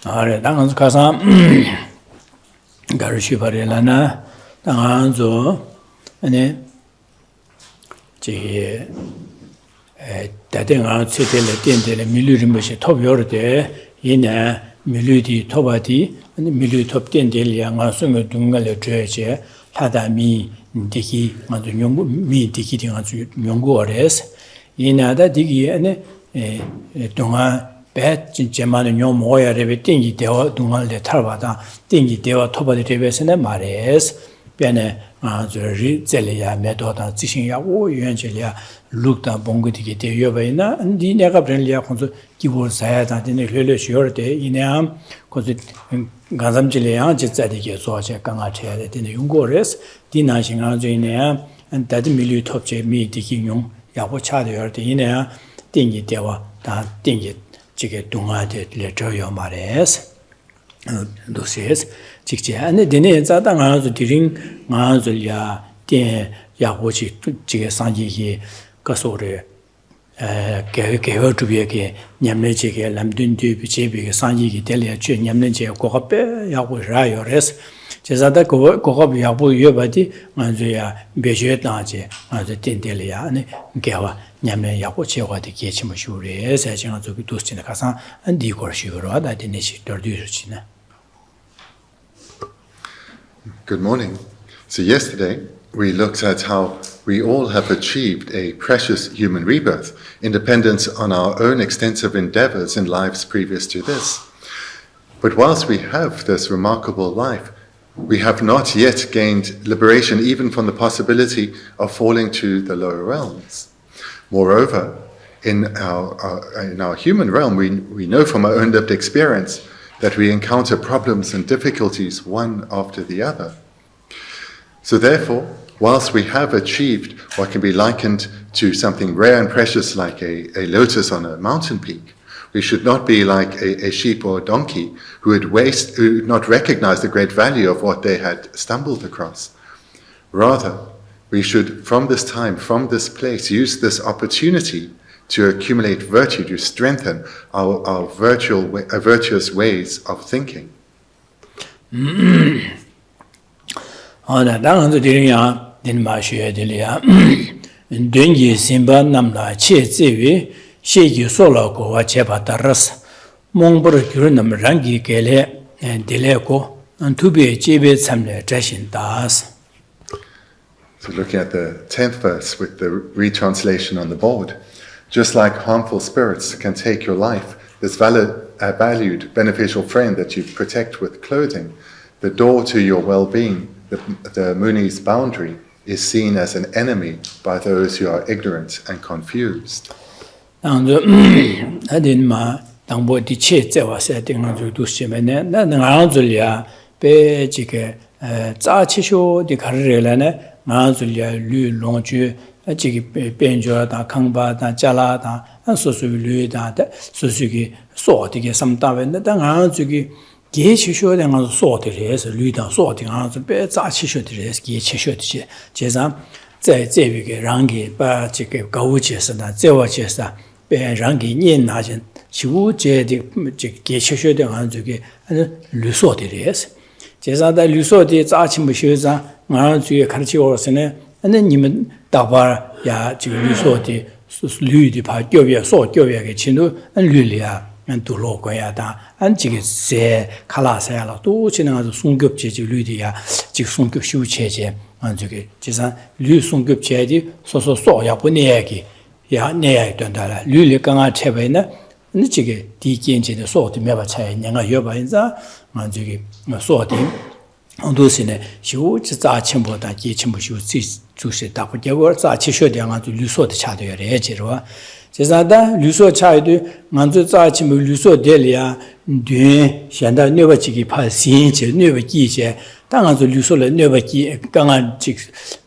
아래 당한 가상 가르치 바래라나 당한조 아니 제 다등한 세대를 땡데를 밀류를 뭐시 톱여르데 이나 밀류디 톱아디 아니 밀류 톱땡들 양아 숨을 둥갈려 줘야지 하다미 디기 아주 연구 미 디기 등 아주 연구어레스 이나다 디기 아니 동안 배 진짜 많은 요 모야레베 땡기 대화 동안에 탈바다 땡기 대화 토바디 레베스네 말레스 변에 아주 리젤이야 메도다 지신야 오 유연절이야 룩다 봉고디게 대여베나 니 내가 브랜리아 콘소 기본 사야다 되네 려려셔데 이내암 고지 간삼질이야 진짜디게 소아제 강아쳐야 되네 용고레스 디나싱아 저이네야 다디 밀류 톱제 미디기용 야고 차되어데 이내야 땡기 대화 다 땡기 지게 동아데 레저요 말레스 도시에스 직제 안에 되네 자당 아주 디링 아주야 대 야고지 지게 상지기 가소레 개개 주비에게 냠내지게 남든디 비제비게 상지기 될려 주 냠내지 고갑에 야고 라요레스 제자다 고갑 야고 여바디 아주야 베제다지 아주 땡델이야 아니 개와 냠내 야고 제와디 게치모 슈레 세징아 저기 도스티나 가상 안디고 슈로다 되네시 더디르치나. Good morning. So yesterday we looked at how we all have achieved a precious human rebirth, independence on our own extensive endeavors in lives previous to this. But whilst we have this remarkable life, we have not yet gained liberation even from the possibility of falling to the lower realms. Moreover, in our human realm, we know from our own lived experience that we encounter problems and difficulties one after the other. So therefore, whilst we have achieved what can be likened to something rare and precious like a lotus on a mountain peak, we should not be like a sheep or a donkey who would not recognize the great value of what they had stumbled across. Rather, we should, from this time, from this place, use this opportunity to accumulate virtue, to strengthen our virtuous ways of thinking. So looking at the 10th verse with the retranslation on the board. Just like harmful spirits can take your life, this valued, beneficial friend that you protect with clothing, the door to your well-being, the Muni's boundary, is seen as an enemy by those who are ignorant and confused. 지기 변조다 강바다 잘라다 소수류다 소수기 소어디게 삼다변데 당한 저기 계치쇼된 거 소어들에서 류다 소어딩 배 자치쇼들에서 계치쇼듯이 제상在这个让给把这个高阶是呢这我介绍别让给你拿进修阶的这个계치쇼된 거 저기 류 소어들에서 제상的류 소어디 자치 뭐修上아 저기 가르치고서는 근데 님은 다바 야 지금 유소디 류디 파 교회 소 교회의 진도 류리야 안 돌로고야다 안 지게 세 칼라사야라 또 지나가서 송급제지 류디야 지금 송급修체제 안 저기 지산 류 송급제디 소소 소야 보내기 야 내야 된다라 류리 강아 체베나 근데 지게 디견제의 소도 몇바 차이 내가 여바인자 안 저기 소디 언도시네修자침보다 기침부修就是大不结果早期学的俺就绿色的差的也接着这啥的绿色差的俺就早期没绿色的了对现在那个几个怕新节那个季节当然就绿色了那个季刚刚这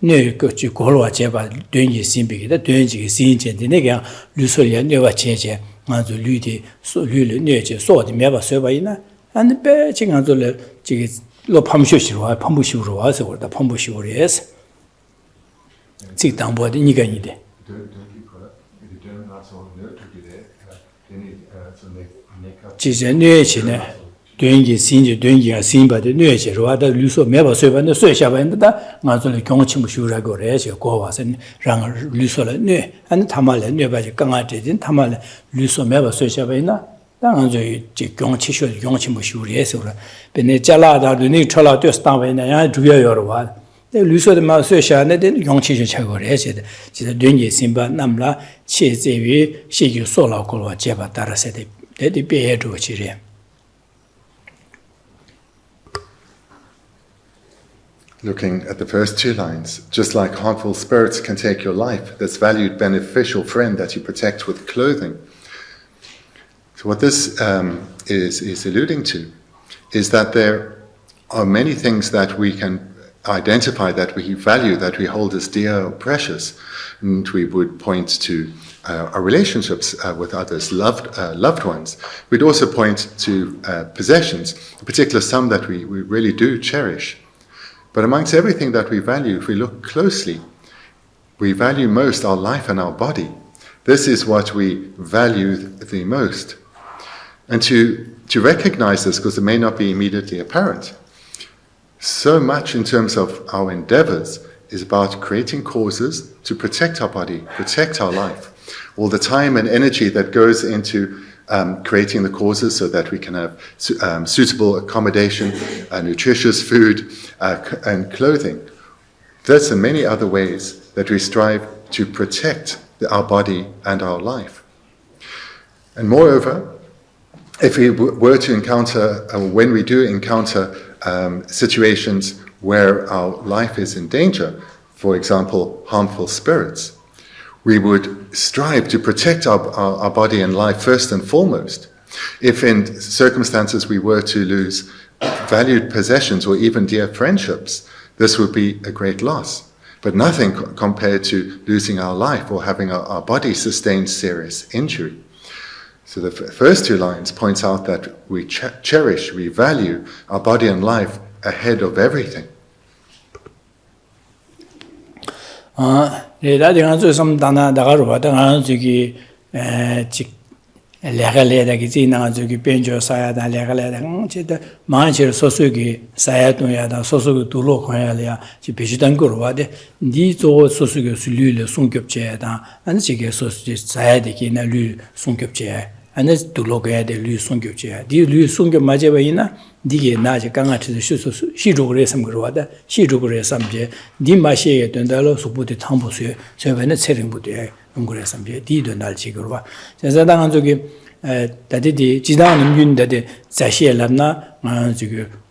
那个就过了节吧对你新别的对这个新节的那个绿色的那个节俺就绿的所绿的那节所的没把说吧呢俺别这俺就了这个老旁修修啊旁不修啊是我的旁不修的是这当播的你跟你的。这些年轻呢， Doing Sinji, doing a simba, the new age, rather Luso Meva Servant, the Social Vendetta, Mazoli Gongchim Shura Gores, Govas, and Rang Lusola New, and Tamale, Never Gangati, in Tamale, Luso Meva Social Vena, Danzo Gongchisho, Gongchim Shuri, Benechala, the new Chola to Staven, and I drew your one. The Luso de Masosha, and then Gongchisho Chagores, she's a doing Simba, Namla, she Zevi, she you sola Kolwa Jeva Taraseti, let it be here to a Chiri. Looking at the first two lines, just like harmful spirits can take your life, this valued beneficial friend that you protect with clothing. So what this is alluding to is that there are many things that we can identify, that we value, that we hold as dear or precious. And we would point to our relationships with others, loved ones. We'd also point to possessions, in particular some that we really do cherish. But amongst everything that we value, if we look closely, we value most our life and our body. This is what we value the most. And to recognize this, because it may not be immediately apparent, so much in terms of our endeavors is about creating causes to protect our body, protect our life. All the time and energy that goes into creating the causes so that we can have suitable accommodation, nutritious food, and clothing. There's many other ways that we strive to protect our body and our life. And moreover, if we were to encounter, when we do encounter situations where our life is in danger, for example, harmful spirits, we would strive to protect our body and life first and foremost. If in circumstances we were to lose valued possessions or even dear friendships, this would be a great loss. But nothing compared to losing our life or having our body sustain serious injury. So the first two lines points out that we cherish, we value our body and life ahead of everything. That's some Dana Dagaruba, Danazuki, Legaleda, Gizina, Benjo, Sayada, Legaleda, Mancher, Sosugi, Sayatuya, Sosugu, Tulo, Koyalia, Chipishitan Gurwade, these all Sosugus, Lulu, Sunkupcheda, and Sigi Sayadi in a Lulu, Sunkupche, and that's to look at the Lu Sunkupche. The Lu Sunkup Majabaina, Digi Naja Ganga to the Shiru some Gruada, Shiru Samje, Dimashi, Dundalo, Subuti Tambus, so when it's selling Buddha, Unguresamje, Didonal Chigurwa. Zadanzuki, that the Jidan Yun that the Zashi Lamna,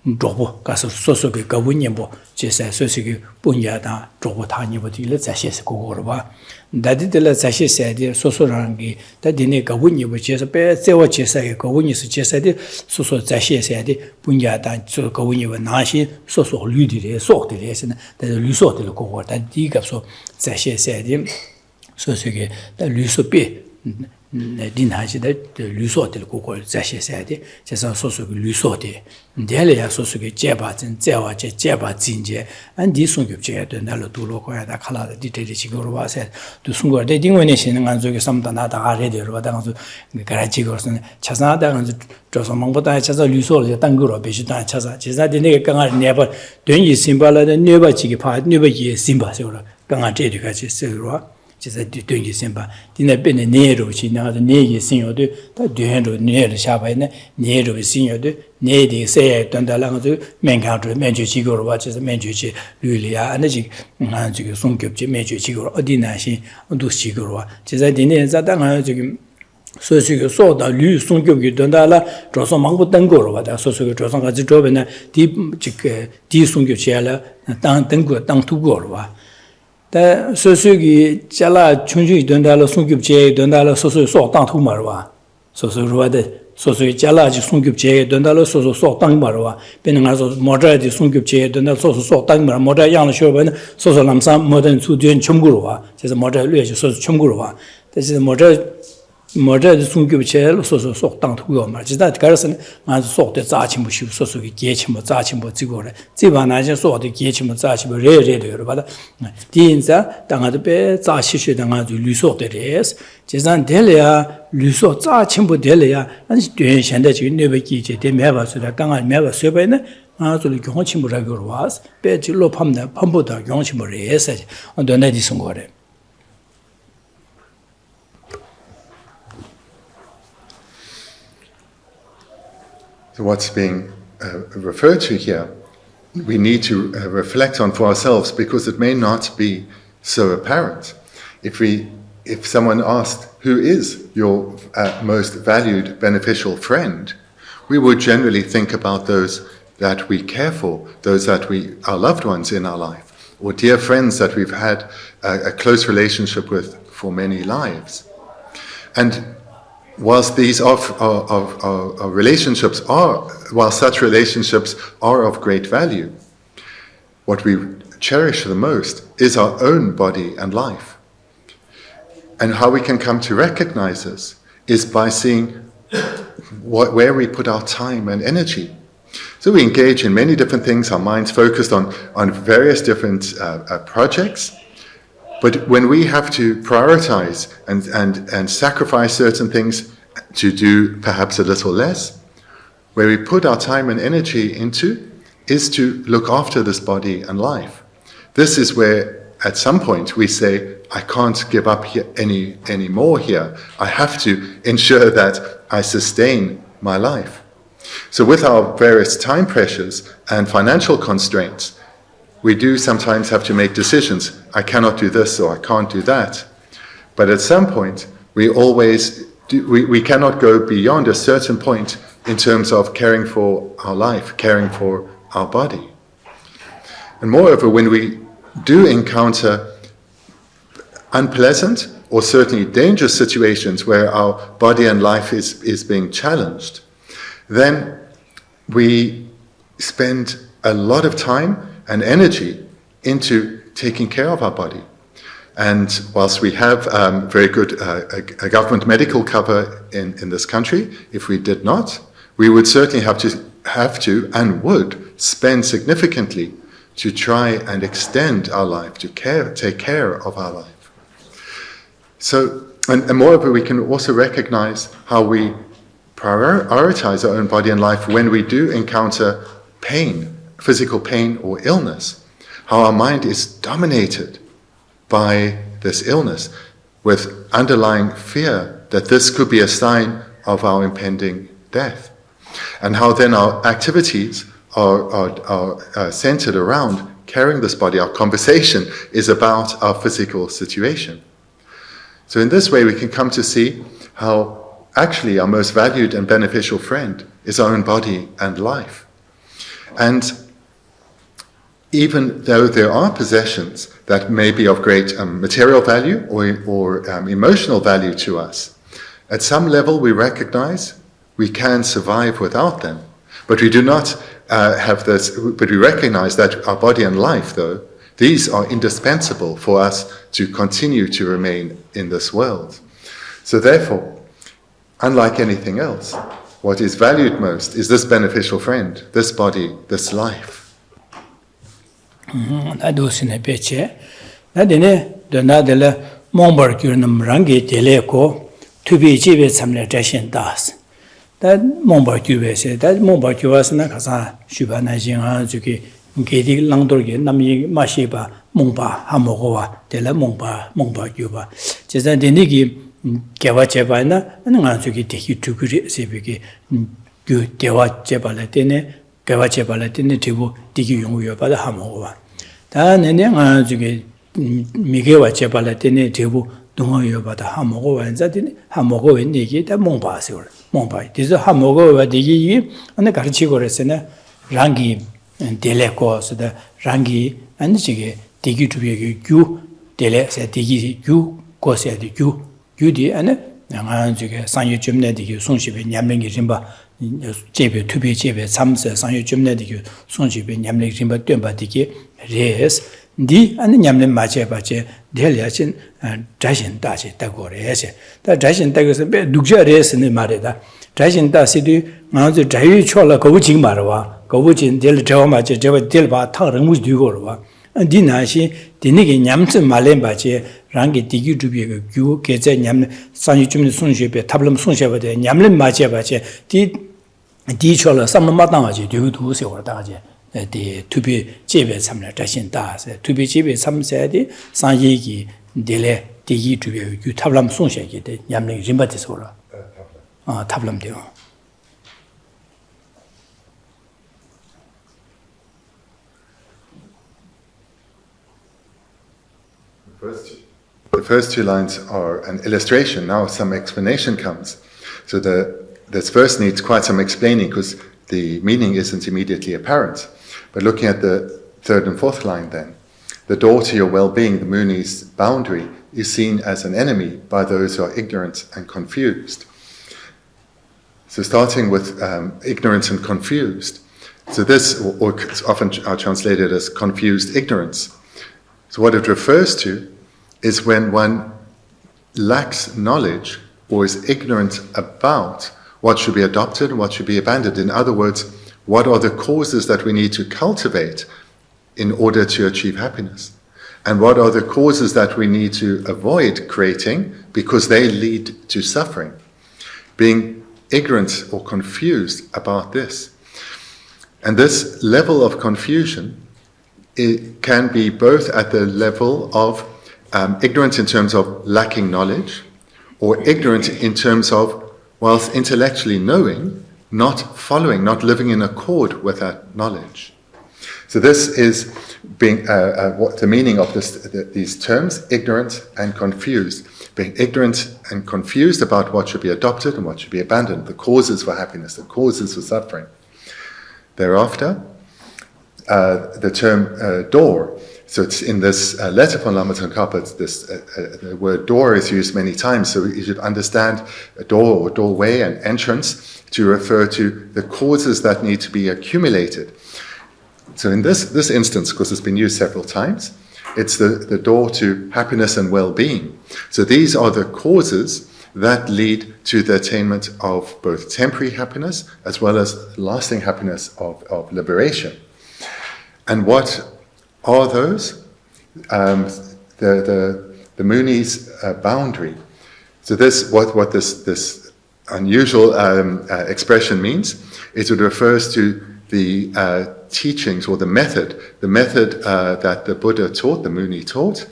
Drobo, Castle Sosoki, Gawinabo, Jessa Sosuki, Bunyada, Drobotani, but you let Zashi Gurwa. That did the Zashi said, Sosorangi, that the Gawini, which is a pair, say what you say, Gawini suggested, Soso Zashi said, Bunyada, so Gawini, Nashi, Soso Ludi, sort the lesson, that the Lusot the cohort, that Digapso Zashi said, Sosuki, that Lusope. Dinhaji that the Lusot the Coco Zashi said, just also Lusote, Delia Sosuki Jebats and Zewache Jebat Zinje, and this Sungup and Nalotulo, the color the detailed Chigurwa said to Sungur, they didn't win and some Tanata already, Rodanzo, the Garachigos and Chasnada and Josamambota Chasa Lusol, the Tanguro, Bishitan Chasa, Chesa, the nigger never doing symbol and never Chigipa, never ye Simba, Ganga Jedikachi Silva. Just doing Simba. Didn't been a Nero, she now the Negi senior do, that do handle near the Shabana, Nero senior do, Nedi say, Dundalango, Mancountry, Manju Chigo, watches the Manju Lulia, and the Sunkup, Manju Chigo, Odinashi, do Chigoro. Just I didn't that so she saw the Lu Sunkup, Dundala, draw some Mango Dangoro, but so draw some as a job in a deep Sunkup Chella, down Tango, down to Gorwa. The Sosugi Jala Chunji Dundala Sunkup J, Dundala Sosu saw down to Marwa. Sosu Ruade, Sosu Jala Sunkup J, Dundala Sosu saw down Marwa, Benazo Modra di Sunkup J, Dundala Sosu saw down Mar, Modra Yang Shoban, Sosu Lamsam, modern to doing Chumgurua, says a Modra Lush, Sosu Chumgurua. This is a Modra Sunkup J, Sosu saw down to Goma. Is that Garrison and saw the Zachimbu, Sosu Gachimo, Zachimbo Zigore, Zivana saw the Gachimo Zachibo, Red, but Dinza, Dangabe, Zashi, Dangadu, Lusot, it is. Jizan Delia, 旅所咋清不得了呀？那是对现在就那边季节的没法说的，刚刚没法说白呢。这里用清不着个话，别就落碰的碰不到用清不热噻，我对那的生活的。So what's being referred to here, we need to reflect on for ourselves because it may not be so apparent. If someone asked, who is your most valued beneficial friend, we would generally think about those that we care for, those that our loved ones in our life, or dear friends that we've had a close relationship with for many lives. And whilst these relationships whilst such relationships are of great value, what we cherish the most is our own body and life. And how we can come to recognize this is by seeing where we put our time and energy. So we engage in many different things, our minds focused on various different projects. But when we have to prioritize and sacrifice certain things to do perhaps a little less, where we put our time and energy into is to look after this body and life. This is where at some point we say, I can't give up any more here. I have to ensure that I sustain my life. So with our various time pressures and financial constraints, we do sometimes have to make decisions. I cannot do this or I can't do that. But at some point, we cannot go beyond a certain point in terms of caring for our life, caring for our body. And moreover, when we do encounter unpleasant or certainly dangerous situations where our body and life is being challenged, then we spend a lot of time and energy into taking care of our body. And whilst we have very good a government medical cover in this country, if we did not, we would certainly have to and would spend significantly to try and extend our life, to take care of our life. So, and moreover, we can also recognize how we prioritize our own body and life when we do encounter pain, physical pain or illness, how our mind is dominated by this illness with underlying fear that this could be a sign of our impending death, and how then our activities are centered around carrying this body. Our conversation is about our physical situation. So in this way we can come to see how actually our most valued and beneficial friend is our own body and life. And even though there are possessions that may be of great material value or emotional value to us, at some level we recognize we can survive without them. But we do not have this, but we recognize that our body and life, though, these are indispensable for us to continue to remain in this world. So therefore, unlike anything else, what is valued most is this beneficial friend, this body, this life. That Mombar Cubase, that Mombar Cubasana Casa, Shuba Najin, Zuki, Gedi Langdorgi, Nami Mashiba, Momba, Hamogova, de la Mombar Cuba. Just that the Nigi Gava Jebana, and Nanzuki take you to Sibiki, Dewa Jebalatine, Gava Jebalatine, Tibu, Digi Yungu, but the Hamogova. Then Nanzuki Miguel Jebalatine, Tibu, Dungo, but the Hamogova, and that in Hamogo and Nigi, the Mombasur. This is Hamogo, Digi, and the Garchigorasena, Rangi, and Deleco, so the Rangi, and Chige, Digi to be you, Dele, said Digi, you, Gosia, the you, and Sanyu Jumna, the Sonship, Yamling Rimba, JB, to be JB, some Sanyu Jumna, the Sonship, Yamling Rimba, Dumba Digi, Res, D, and Yamlin Mache Bache, Deliachin, and Jashin Dashi, Tagore, that Jashin Tagus, Duja Res in the Marida. Jashin Dasi, now the Jayu Chola, Govichin Marawa, Govichin, Del Jawama, Java Delba, Tang, which do go. 디나시 디니게 냠츠 말렘바제 랑게 디기 두비에 규 게제 냠 산이 좀 손쉐베 탑름 손쉐베데 냠렘 마제바제 디 디초라 삼마마당아지 되도 세워다가제 디 투비 제베 참나 자신다세 투비 제베 참세디 산예기 딜레 디기 두비에 규 탑람 손쉐게데 냠렘 림바데서라 탑람데요. The first two lines are an illustration. Now some explanation comes. So this verse needs quite some explaining because the meaning isn't immediately apparent. But looking at the third and fourth line then, the door to your well-being, the Muni's boundary, is seen as an enemy by those who are ignorant and confused. So starting with ignorance and confused. So this, or often are translated as confused ignorance. So what it refers to is when one lacks knowledge or is ignorant about what should be adopted and what should be abandoned. In other words, what are the causes that we need to cultivate in order to achieve happiness? And what are the causes that we need to avoid creating because they lead to suffering? Being ignorant or confused about this. And this level of confusion, it can be both at the level of ignorance in terms of lacking knowledge, or ignorant in terms of, whilst intellectually knowing, not following, not living in accord with that knowledge. So this is being what the meaning of these terms, ignorant and confused. Being ignorant and confused about what should be adopted and what should be abandoned, the causes for happiness, the causes for suffering. Thereafter, the term door. So it's in this letter from Lama Tsongkhapa, the word door is used many times, so you should understand a door or doorway and entrance to refer to the causes that need to be accumulated. So in this instance, because it's been used several times, it's the door to happiness and well-being. So these are the causes that lead to the attainment of both temporary happiness as well as lasting happiness of liberation. And what are those? The Muni's boundary. So this what this unusual expression means is it refers to the teachings or the method that the Buddha taught, the Muni taught,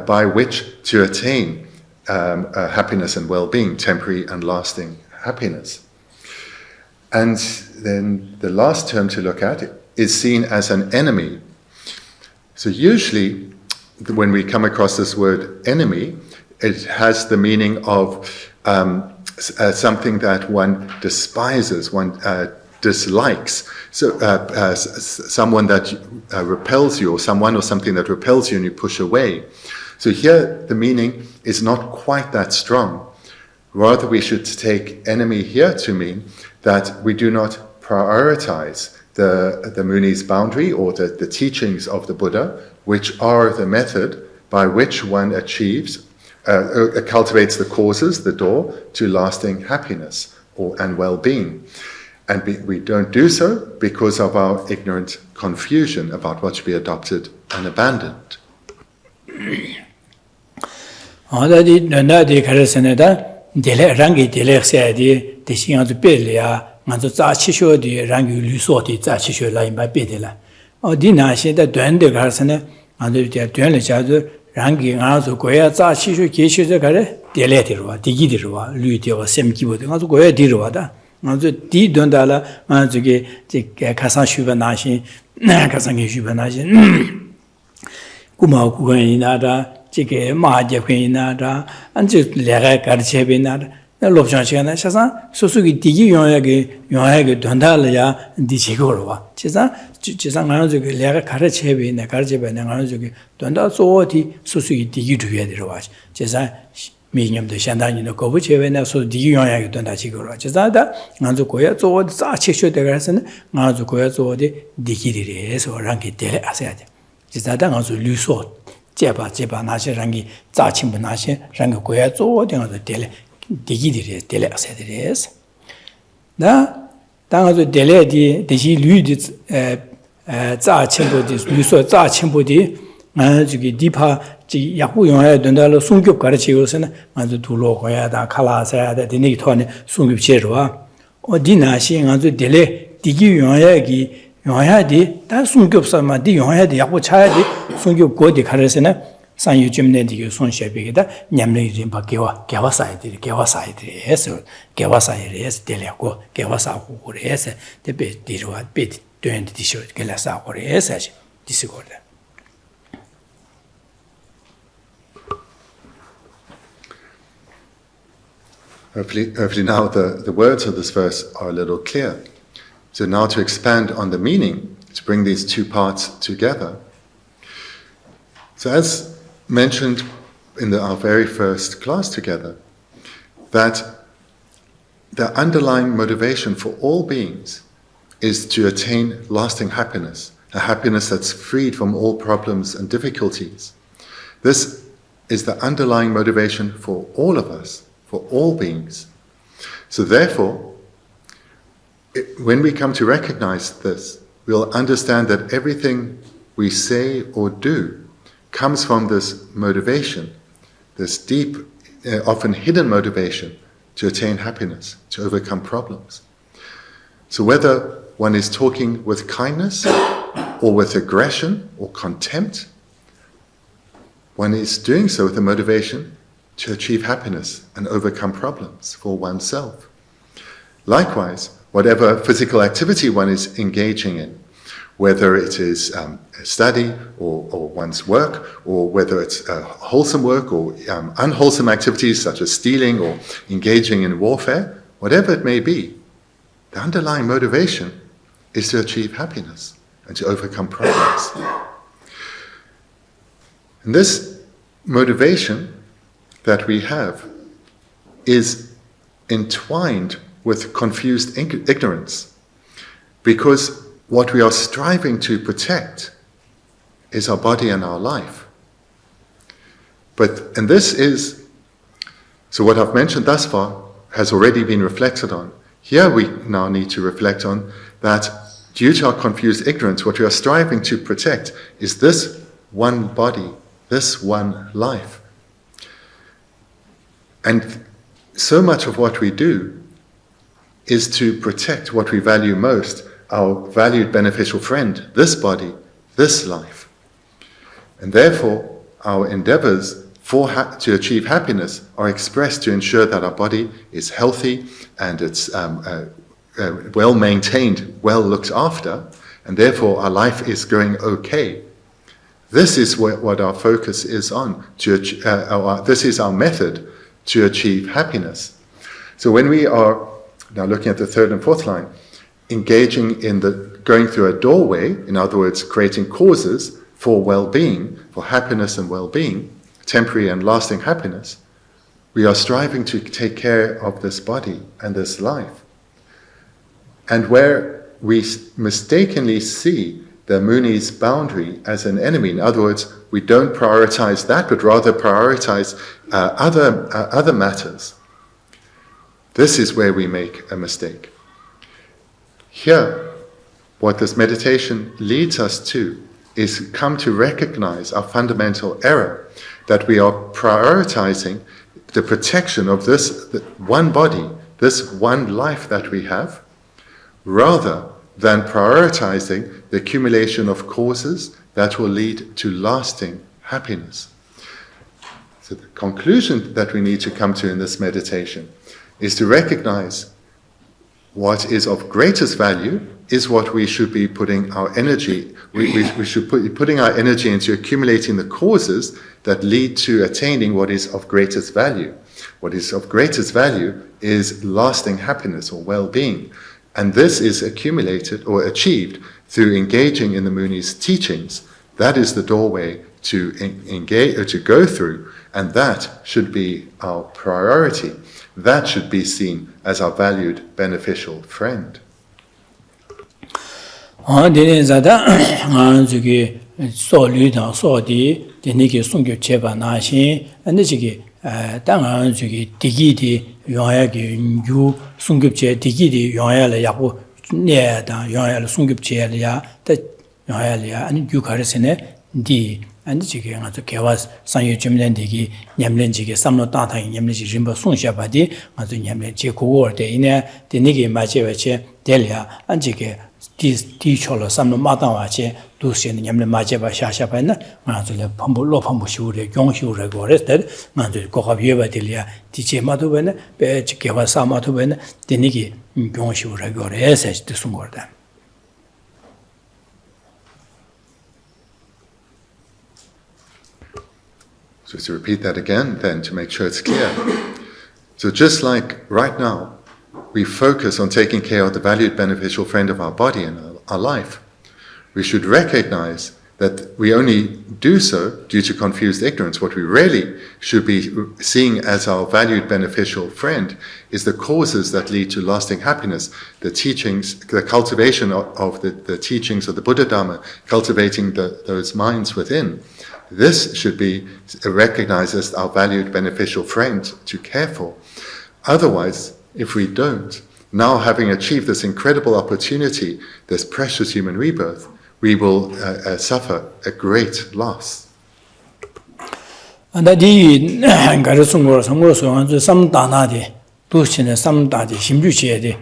by which to attain happiness and well-being, temporary and lasting happiness. And then the last term to look at is seen as an enemy. So usually, when we come across this word enemy, it has the meaning of something that one despises, one dislikes. So someone that repels you, or someone or something that repels you and you push away. So here the meaning is not quite that strong. Rather, we should take enemy here to mean that we do not prioritize the Muni's boundary or the teachings of the Buddha, which are the method by which one achieves, cultivates the causes, the door to lasting happiness and well-being. And we don't do so because of our ignorant confusion about what should be adopted and abandoned. Manzo za chisho di rangi lu so di za chisho la imba bede la. Di na xe da duan de gar sene, manzo dia duan le cha zu rangi nga zu goya za chisho geshe ze gare dele di rwa, digi di rwa, lu di wa sem ki bo de, nga zu goya di rwa da. Nga zu di duan da la, nga zu ge kasang shuba na xin, kasang ge shuba na xin, kuma ku kwen ina da, jige maa je kwen ina da, an zu le ga gar che be ina da. Lobsang Dorje shasang sosugi digi yongya dondala ya di chigorwa. Chesang ngana zogi lega kara chebe na kara chebe na ngana zogi donda zo di sosugi digi duya dirwa. Chesang minyam do shandani no gobu chebe na so digi yongya donda chigorwa. Chesang da ngana zo goya zo di za chiksho de gara sana ngana zo goya zo di digi dire so rangi dele asayade. Chesang da ngana zo lu so jeba na she rangi za chimbu na she rangi goya zo di ngana zo dele digidire dele asedires da tangazo dele di deji lu di za chenpo di luso za chenpo di 저기 디파 지 약부 용해 된다로 송급 가르치고서는 아주 둘로 거야다 칼라사야다 되니 토네 송급 제로와 어디나시 아주 딜레 디기 용해기 용해디 다 송급서만 디 용해디 약부 차야디 송급 고디 가르서는 산유 좀내디 손셰비게다 냠내 좀 바뀌와 개와사이들이 해서 개와사이에서 딜레고 개와사고 그래서 대베 디로와 베 되는데 디쇼 gelasa 그래서 디스고다 Hopefully now the words of this verse are a little clear. So now to expand on the meaning, to bring these two parts together. So as mentioned in our very first class together, that the underlying motivation for all beings is to attain lasting happiness, a happiness that's freed from all problems and difficulties. This is the underlying motivation for all of us, for all beings. So therefore, when we come to recognize this, we'll understand that everything we say or do comes from this motivation, this deep, often hidden motivation to attain happiness, to overcome problems. So whether one is talking with kindness or with aggression or contempt, one is doing so with a motivation to achieve happiness and overcome problems for oneself. Likewise, whatever physical activity one is engaging in, whether it is study or one's work, or whether it's wholesome work or unwholesome activities such as stealing or engaging in warfare, whatever it may be, the underlying motivation is to achieve happiness and to overcome problems. And this motivation that we have is entwined with confused ignorance, because what we are striving to protect is our body and our life. And this is, so what I've mentioned thus far has already been reflected on. Here we now need to reflect on that due to our confused ignorance, what we are striving to protect is this one body, this one life. And so much of what we do is to protect what we value most, our valued beneficial friend, this body, this life. And therefore, our endeavors to achieve happiness are expressed to ensure that our body is healthy and it's well maintained, well looked after, and therefore our life is going okay. This is what our focus is on. This is our method to achieve happiness. So when we are, now looking at the third and fourth line, engaging in going through a doorway, in other words, creating causes for well-being, for happiness and well-being, temporary and lasting happiness, we are striving to take care of this body and this life. And where we mistakenly see the Muni's boundary as an enemy, in other words, we don't prioritize that, but rather prioritize other matters, this is where we make a mistake. Here, what this meditation leads us to is come to recognize our fundamental error, that we are prioritizing the protection of this one body, this one life that we have, rather than prioritizing the accumulation of causes that will lead to lasting happiness. So the conclusion that we need to come to in this meditation is to recognize what is of greatest value is what we should be putting our energy, we should be putting our energy into accumulating the causes that lead to attaining what is of greatest value. What is of greatest value is lasting happiness or well-being. And this is accumulated or achieved through engaging in the Muni's teachings. That is the doorway to engage or to go through, and that should be our priority. That should be seen as our valued beneficial friend. 요야리아 아니 유카르스네 디 아니 지게 아주 개와 상유 주민들이 냠렌지게 삼로 따다이 냠렌지 림바 송샤바디 아주 냠렌지 고월데 이네 데니게 마제베체 델리아 안지게 디초로 삼로 마다와체 두시는 냠렌 마제바 샤샤바나 아주레 펌불로 펌부시우레 경시우레 고레스데 아주 고가비에바딜리아 디체마도베네 베치게와 사마도베네 데니게 경시우레 고레세 뜻송거다 Just to repeat that again, then, to make sure it's clear. So just like right now, we focus on taking care of the valued beneficial friend of our body and our life, we should recognize that we only do so due to confused ignorance. What we really should be seeing as our valued beneficial friend is the causes that lead to lasting happiness, the teachings, the cultivation of the teachings of the Buddha Dharma, cultivating those minds within. This should be recognized as our valued beneficial friend to care for. Otherwise, if we don't, now having achieved this incredible opportunity, this precious human rebirth, we will suffer a great loss. 안다디 가르송고 성고서 삼다나디 도시네 삼다디 심주시에디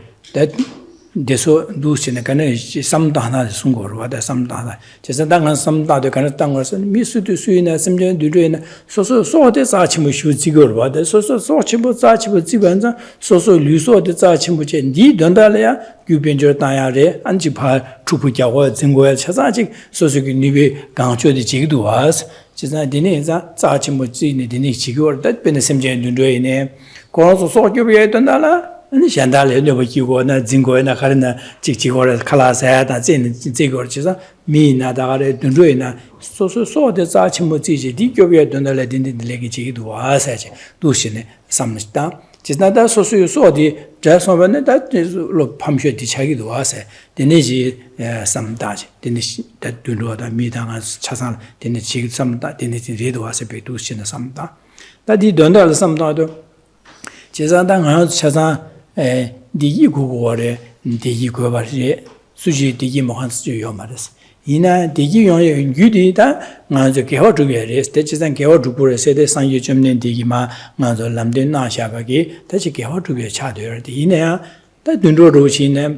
데소 두시네 간에 삼다나 송고로 와다 삼다나 제가 당한 삼다도 간에 당어서 미수도 수이나 심전 dü르이나 소소 소데 자치무 슈지거로 와다 소소 소치부 자치부 지반자 소소 류소데 자치무 젠디 don달이야 규변저 다야레 안지파 주부자고 증거에 찾아직 소소기 니베 강초디 지기도 와스 제가 디네자 자치무 지니 디네 지거로 다 심전 dü르이네 고소 소교비에 don달아 아니 현달에 너무 기고나 증거에나 가르나 직직거를 칼라사야다这个 就是미나다가래 dun조이나 소소소데 자치모지지 디교비에 돈달에 딘딘들에게 지기도 와사지 도시네 삼스다 지나다 소소요 소디 자소번에 다 로 밤셔디 차기도 와세 데네지 삼다지 데네시 다 dun조다 미당한 차상 데네 지기 삼다 데네지 레도 와세 베도시네 삼다 다디 돈달 삼다도 제자당 한 차상 디기 구고래 디기 고바리 수지 디기 모한 수요 말았어 이나 디기 용의 유디다 나저 개화 주게레 스테치상 개화 주고래 세대 상유 점는 디기마 나저 남된 나샤바기 다시 개화 주게 차되어 이내야 다 dun조로시네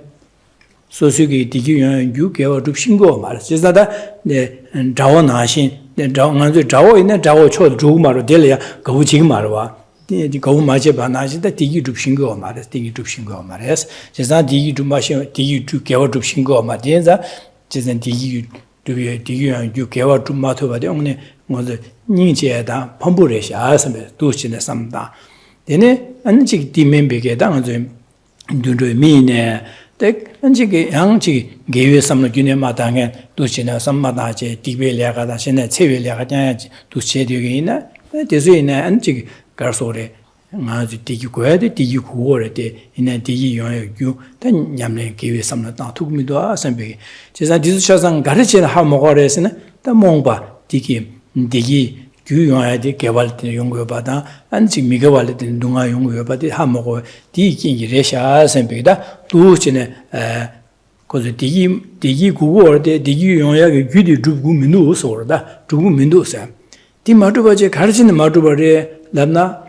소수기 디기 용의 유 개화 주 신고 말았어 제자다 네 자원 나신 자원 나저 자원 있는 자원 초 주고 말로 될이야 거부 지금 말와 디 거부 맞에 바나시다 디기 줍신거 말았어 디기 줍신거 말았어 제자 디기 줍마시 디기 주 개화 줍신거 말이자 제자 디기 줍에 디기 유 개화 줍마토 바데 옹네 뭐저 닝제다 펌부레샤스메 도시네 삼다 데네 안지 디멘베게 당저 dun조 미네 데 안지게 양지 개외 삼로 균에 마당에 도시나 삼마다제 디벨야가다 신에 체벨야가냐 도시에되게 있나 데스이네 안지 가르소레 나지 디기 고야데 디기 고월데 이나 디기 용의 유단 냠네 개외 삼나다 투미도 아선베 제가 디수샤상 가르치는 하모거레스네 다 몽바 디기 규용야데 개발된 용고바다 안지 미가발된 동아 용고바데 하모고 디기 레샤 선베다 두치네 거기 디기 고월데 디기 용야게 규디 주고 민도 소르다 주고 민도세 디마도바제 가르치는 마도바레 남나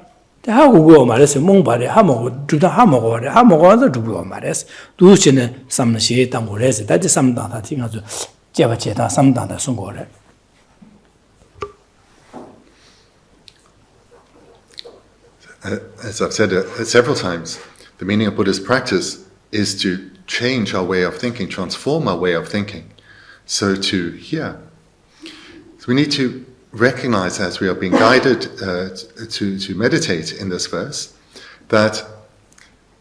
하고고 말했어 몽바레 하모고 주다 하모고래 하모고도 주고 말했어 두시는 삼나시 당고래서 다지 삼다다 팅아주 제바제다 삼다다 송고래 As I've said several times, the meaning of Buddhist practice is to change our way of thinking, transform our way of thinking. So to hear. So we need to recognize as we are being guided to meditate in this verse that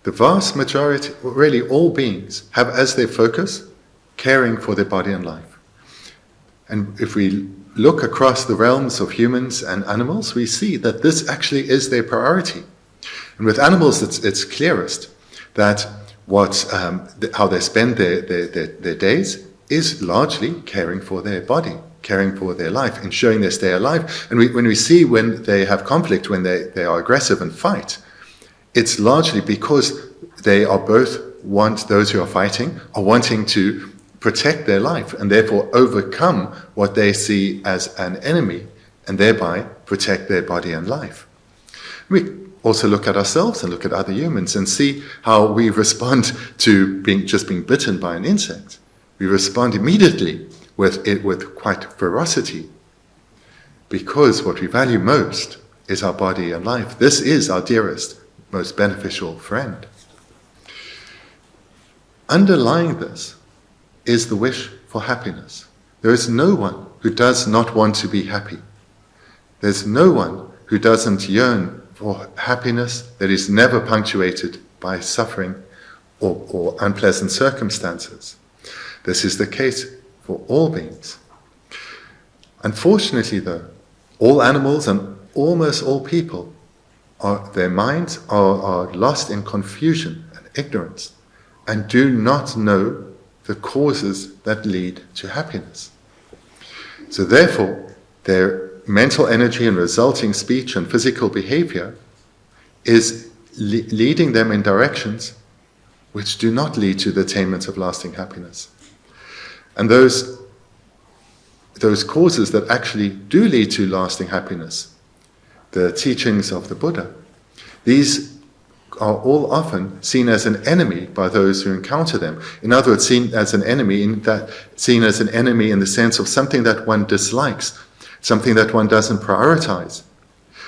the vast majority, really all beings, have as their focus caring for their body and life. And if we look across the realms of humans and animals, we see that this actually is their priority. And with animals, it's clearest that how they spend their days is largely caring for their body, caring for their life, ensuring they stay alive. And when we see when they have conflict, when they are aggressive and fight, it's largely because they are both those who are fighting are wanting to protect their life and therefore overcome what they see as an enemy and thereby protect their body and life. We also look at ourselves and look at other humans and see how we respond to being bitten by an insect. We respond immediately with quite ferocity, because what we value most is our body and life. This is our dearest, most beneficial friend. Underlying this is the wish for happiness. There is no one who does not want to be happy. There's no one who doesn't yearn for happiness that is never punctuated by suffering or unpleasant circumstances. This is the case for all beings. Unfortunately, though, all animals and almost all people, their minds are lost in confusion and ignorance and do not know the causes that lead to happiness. So therefore, their mental energy and resulting speech and physical behavior is leading them in directions which do not lead to the attainment of lasting happiness. And those causes that actually do lead to lasting happiness, the teachings of the Buddha, these are all often seen as an enemy by those who encounter them. In other words, seen as an enemy in the sense of something that one dislikes, something that one doesn't prioritize.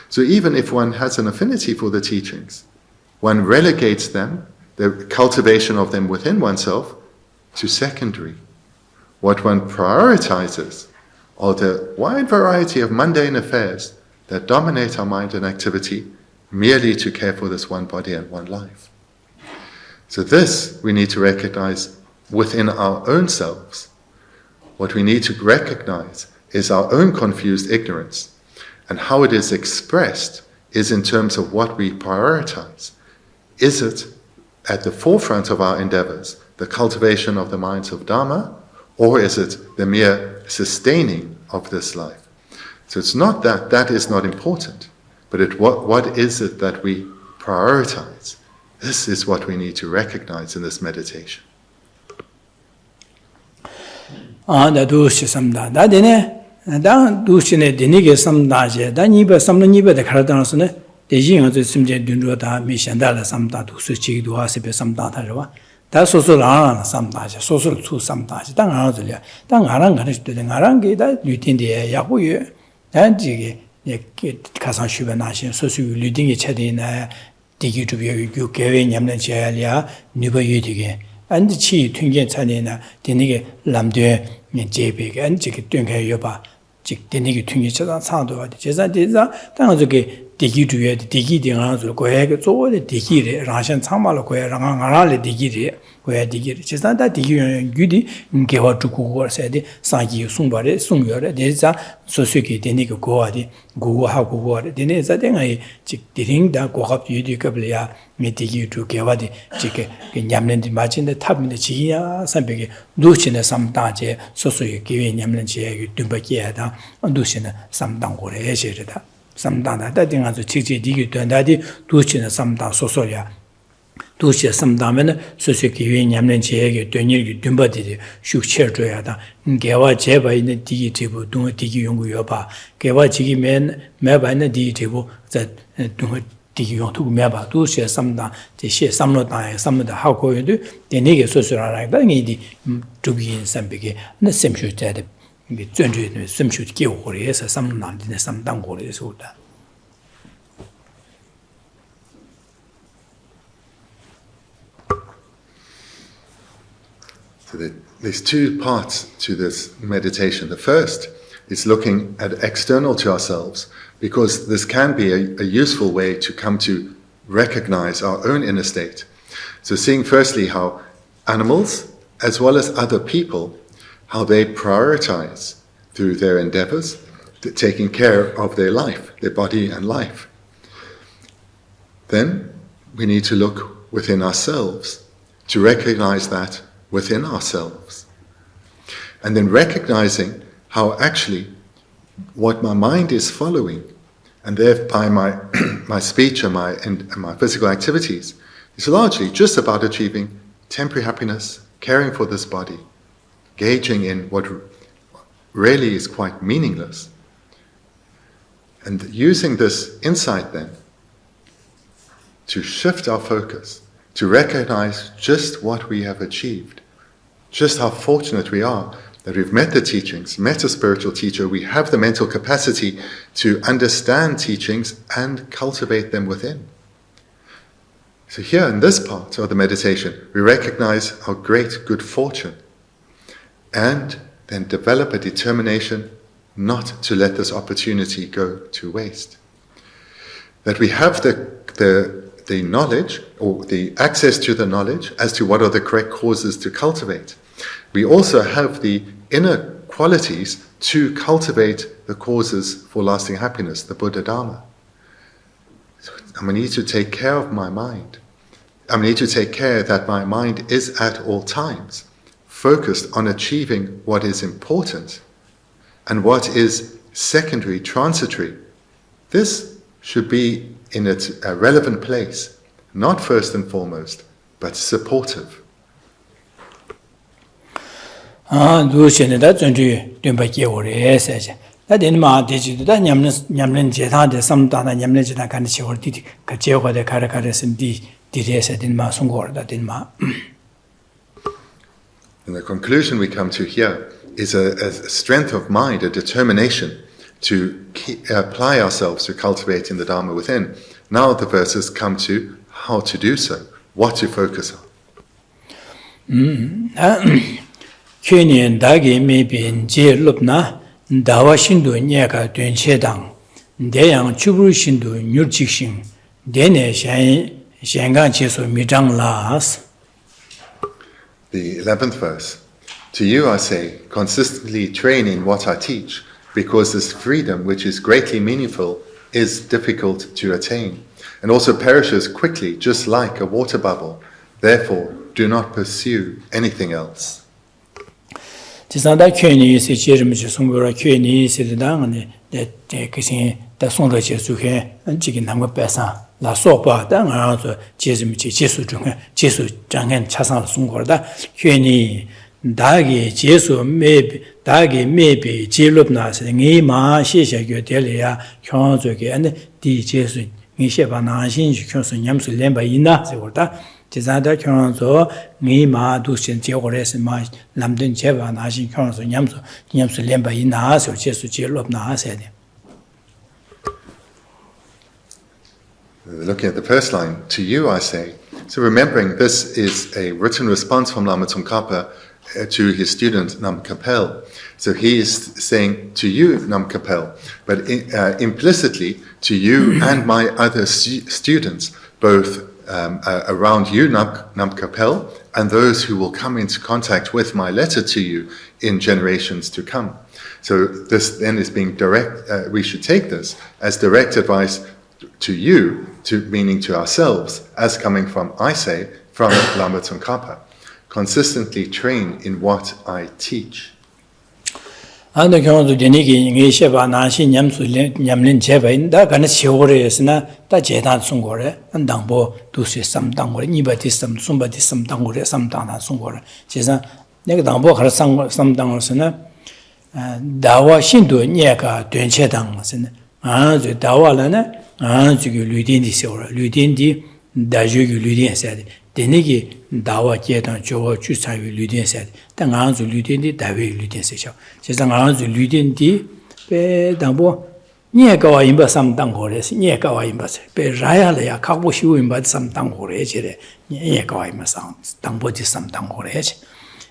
So even if one has an affinity for the teachings, one relegates them, the cultivation of them within oneself, to secondary. What one prioritizes are the wide variety of mundane affairs that dominate our mind and activity merely to care for this one body and one life. So this we need to recognize within our own selves. What we need to recognize is our own confused ignorance, and how it is expressed is in terms of what we prioritize. Is it at the forefront of our endeavors, the cultivation of the minds of Dharma, or is it the mere sustaining of this life? So it's not that is not important, but what is it that we prioritize? This is what we need to recognize in this meditation. 다 소소랑 삼다지 소소를 투 삼다지 땅 알아들려 땅 알아 가는 때 알아게 다 루틴데 야고요 단지게 가상 쉬변 하신 소수 루틴이 차대나 디기 주비요 교계에 냠는 제알이야 니버유디게 안지 튕겨 차내나 되게 람데 제베게 안지게 땡게 여봐 즉 되게 튕겨 차다 상도 와디 제자대자 땅 저게 디기 주에 디기 되가서 고야게 쪼데 디기를 라션 참말로 고야 랑랑알레 디기를 고야 디기를 제자다 디기 유디 개와 주고고 세데 사기 송바레 송여레 대자 소수기 되니게 고아디 고하고 고아레 되네 자땡아이 즉 디링다 고갑 유디급이야 미디기 주 개와디 즉 냠는디 마진데 탑인데 지야 삼백이 누신의 삼다제 소수의 기회 냠는 지에 듬바기야다 누신의 삼당고래 예시르다 삼다다 다딩아서 직지 디기 된다디 두치는 삼다 소소야 두치 삼다면 소소기 냠는 지에게 되니기 듬바디 슉체줘야다 개와 제바 있는 디기 제부 동 디기 연구여 봐 개와 지기면 매바 있는 디기 제부 자 디기 연구 매바 두치 삼다 제시 삼로다에 삼다 하고요도 되니게 소소라라다 이디 두기 삼비게 나 셈슈자데 이게 전주에 숨쉬기 기호리에서 삼남진의 삼당고리에서 오다. So there's two parts to this meditation. The first is looking at external to ourselves, because this can be a useful way to come to recognize our own inner state. So seeing firstly how animals, as well as other people, how they prioritize through their endeavors, taking care of their life, their body and life. Then we need to look within ourselves to recognize that within ourselves. And then recognizing how actually what my mind is following, and thereby my speech and my physical activities, is largely just about achieving temporary happiness, caring for this body, engaging in what really is quite meaningless. And using this insight then to shift our focus, to recognize just what we have achieved, just how fortunate we are that we've met the teachings, met a spiritual teacher, we have the mental capacity to understand teachings and cultivate them within. So here in this part of the meditation, we recognize our great good fortune and then develop a determination not to let this opportunity go to waste. That we have the knowledge or the access to the knowledge as to what are the correct causes to cultivate. We also have the inner qualities to cultivate the causes for lasting happiness, the Buddha Dharma. So I need to take care of my mind. I need to take care that my mind is at all times focused on achieving what is important and what is secondary, transitory. This should be in its relevant place, not first and foremost, but supportive. And the conclusion we come to here is a strength of mind, a determination to apply ourselves to cultivating the Dharma within. Now the verses come to how to do so, what to focus on. Kyunien dagi mebin je lupna dawa shindu nyeka tuenche dang deyang chubru shindu nyurjikshin dene shengang cheso midang las. The 11th verse. To you I say, consistently train in what I teach, because this freedom, which is greatly meaningful, is difficult to attain, and also perishes quickly, just like a water bubble. Therefore, do not pursue anything else. 지산다 kyuni se jerimichi sungura kyuni se dangane de kisin da songda che suhe jigi namga pesa la sopa da ngaro jerimichi jesu 중에 jesu 장hen 차상 sungura kyuni dagi jesu maybe dagi maybe jelupna se ngi ma shesha gyo delya kyonzo ge ane di jesu ngi sheba na shin ju kyonso nyamsu lemba ina se gorda 지자다 경험서 미마 두신 제고레스 마 남든 제바 나신 경험서 냠수 렘바 이나서 제수 제롭 나하세요. Looking at the first line, to you I say. So remembering this is a written response from Lama Tsongkhapa to his student Nam Kapel. So he is saying to you Nam Kapel, but implicitly to you and my other students, both around you, Nam Kapel, and those who will come into contact with my letter to you in generations to come. So this then is being direct, we should take this as direct advice to you, meaning to ourselves, as coming from, I say, from Lama Tsongkhapa. Consistently train in what I teach. 안도 경우도 되니기 이게 셰바 나시 냠린 제바인다 가는 시오레스나 다 제단 송고래 안당보 두시 삼당고래 니바티 삼 숨바티 삼당고래 삼당단 송고래 제사 내가 당보 가르 삼당으로서는 다와 신도 녀가 된체당으로서는 아주 다와라는 아주 류딘디 시오라 류딘디 다주기 류딘세데 되니기 다와 계단 저 주사위 류딘세데 당 아주 류딘디 다위 류딘세죠 제상 아주 류딘디 배 당보 녀가와 임바 삼당고래서 녀가와 임바세 배 라야라야 갖고 쉬고 임바 삼당고래 제래 녀가와 임바 삼 당보지 삼당고래지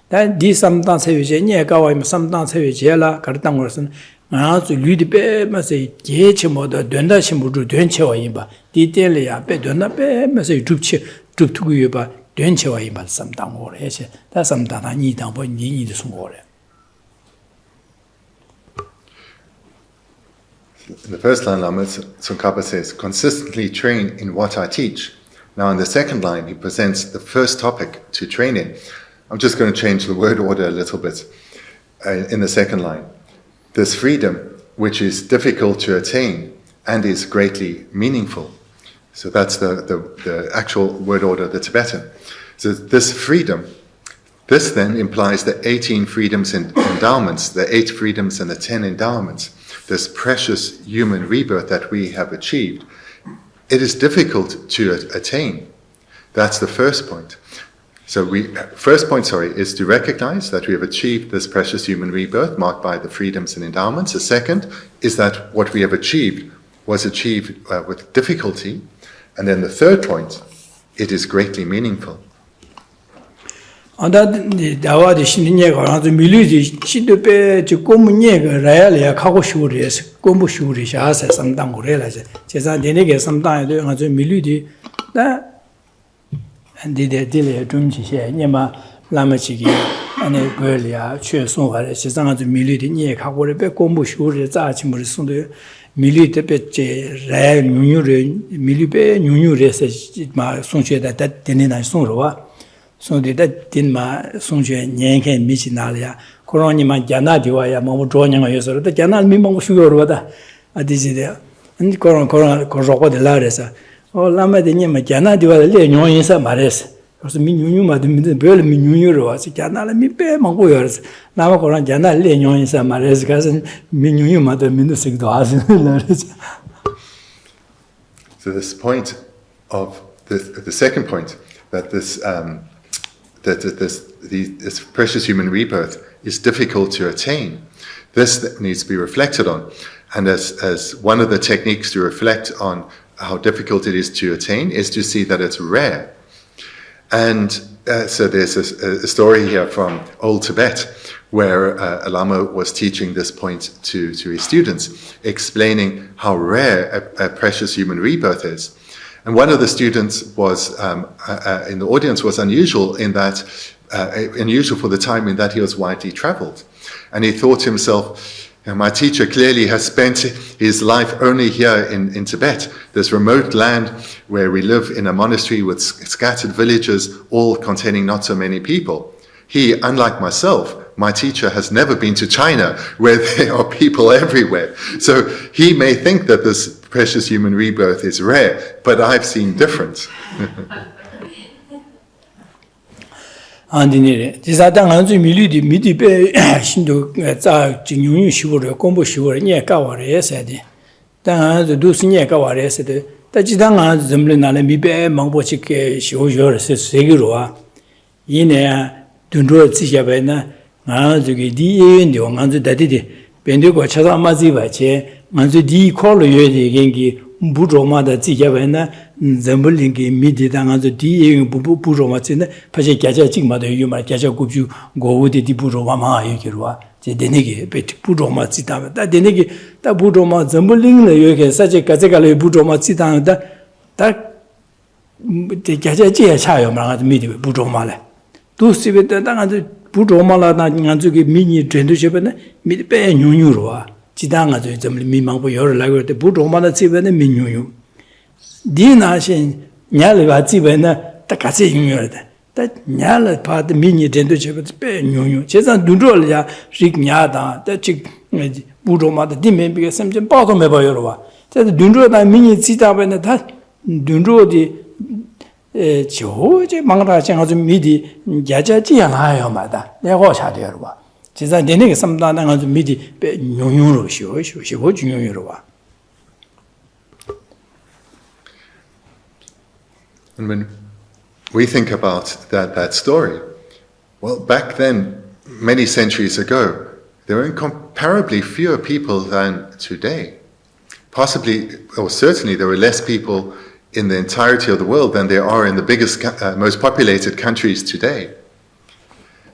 단 삼당 세위제 녀가와 임바 삼당 세위제라 가르당 거는 아주 류디 빼면서 계치모도 된다 심부주 된체와 임바 디텔이야 빼 된다 빼면서 줍투고 봐 된체와 임바 삼당고래지 다 삼당아 니당보 니니도 송고래. In the first line, Lama Tsongkhapa says, consistently train in what I teach. Now in the second line, he presents the first topic to train in. I'm just going to change the word order a little bit in the second line. This freedom, which is difficult to attain and is greatly meaningful. So that's the actual word order, the Tibetan. So this freedom, This then implies the 18 freedoms and endowments, the 8 freedoms and the 10 endowments, this precious human rebirth that we have achieved. It is difficult to attain. That's the first point. So first point is to recognize that we have achieved this precious human rebirth marked by the freedoms and endowments. The second is that what we have achieved was achieved with difficulty. And then the third point, it is greatly meaningful. 안다 다와디 신니가 아주 밀리지 시도베 저 고문니가 라야리아 가고 싶으리에서 공부 싶으리샤서 상담 그래라서 제가 내내게 상담에 아주 밀리디 나 안디데 좀 지세 니마 라마치기 아니 그리야 최송하래 세상 아주 밀리디 니 가고를 배 공부 싶으리 자침을 손도 밀리데 베제 라야 뉴뉴르 밀리베 뉴뉴르에서 마 송체다 되는 송로와 손대다 딘마 송주에 년개 미치나리아 코로나니만 자나디와야 뭐 조냐가 요소로다 자나 미망고 쉬어로다 아디지데 안 코로나 코로고들라레사 라마데니마 자나디와 레뇽인사 마레스 그래서 미뉴뉴마도 별 미뉴뉴로 와서 자나라 미빼 망고 요르스 라마 코로나 자나 레뇽인사 마레스 가서 미뉴뉴마도 민도식도 하시는라레스. So this point of the second point that this precious human rebirth is difficult to attain. This needs to be reflected on. And as one of the techniques to reflect on how difficult it is to attain is to see that it's rare. And so there's a story here from Old Tibet where a Lama was teaching this point to his students, explaining how rare a precious human rebirth is. And one of the students was in the audience was unusual in that unusual for the time in that he was widely traveled, and he thought to himself, my teacher clearly has spent his life only here in Tibet, this remote land where we live in a monastery with scattered villages, all containing not so many people. He, unlike myself, my teacher has never been to China, where there are people everywhere. So he may think that this precious human rebirth is rare, but I've seen different. 안디니레 지사당 안주 밀리디 미디베 신도 자 진용유 시고를 공부 시고를 니 가와레세데 당아도 두스니 가와레세데 다지당 안 점르나레 미베 망보치게 시고요르세 세기로와 이내 둔로 지샤베나 아주기 디엔디 왕안주 다디디 벤디고 차사 마지바체 안주 디 콜로 예디겐기 부조마다 지샤베나 점블링기 미디당 안주 디 부조마체네 파제 갸자 찍마도 유마 갸자 굽주 고우디 디 부조마마 얘기로와 제데네게 베티 부조마 지다다 데네게 다 부조마 점블링을 여기 사제 가제가를 부조마 지다다 다 갸자 지야 차요 말아 미디 부조마래 두시베다 당아주 부조마라나 안주기 미니 전도셔베네 미베 뉴뉴로와 지당아주 좀 미망보 열라고 때 부조마나 집에네 미뉴뉴 디나신 냐르바 집에네 다 같이 뉴뉴르다 다 냐르 파드 미니 전도셔베 뉴뉴 제가 눈돌이야 식냐다 다직 부조마다 디멘비게 섬좀 빠도메 봐요로와 제가 눈돌다 미니 지다베네 다 눈돌이 조제 망라장 아주 미디 야자지야나요 마다 내가 차려요 봐. 진짜 내내게 삼다는 아주 미디 용용으로 쉬고 중용으로 봐. And when we think about that story, well, back then, many centuries ago, there were incomparably fewer people than today. Possibly, or certainly, there were less people in the entirety of the world than there are in the biggest, most populated countries today.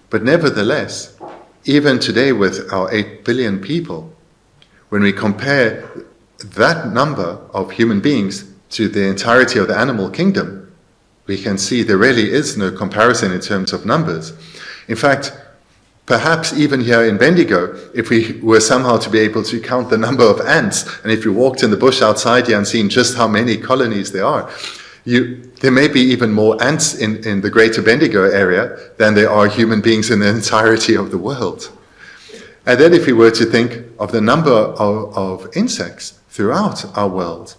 But nevertheless, even today with our 8 billion people, when we compare that number of human beings to the entirety of the animal kingdom, we can see there really is no comparison in terms of numbers. In fact, perhaps even here in Bendigo, if we were somehow to be able to count the number of ants, and if you walked in the bush outside here and seen just how many colonies there are, there may be even more ants in the greater Bendigo area than there are human beings in the entirety of the world. And then if we were to think of the number of insects throughout our world,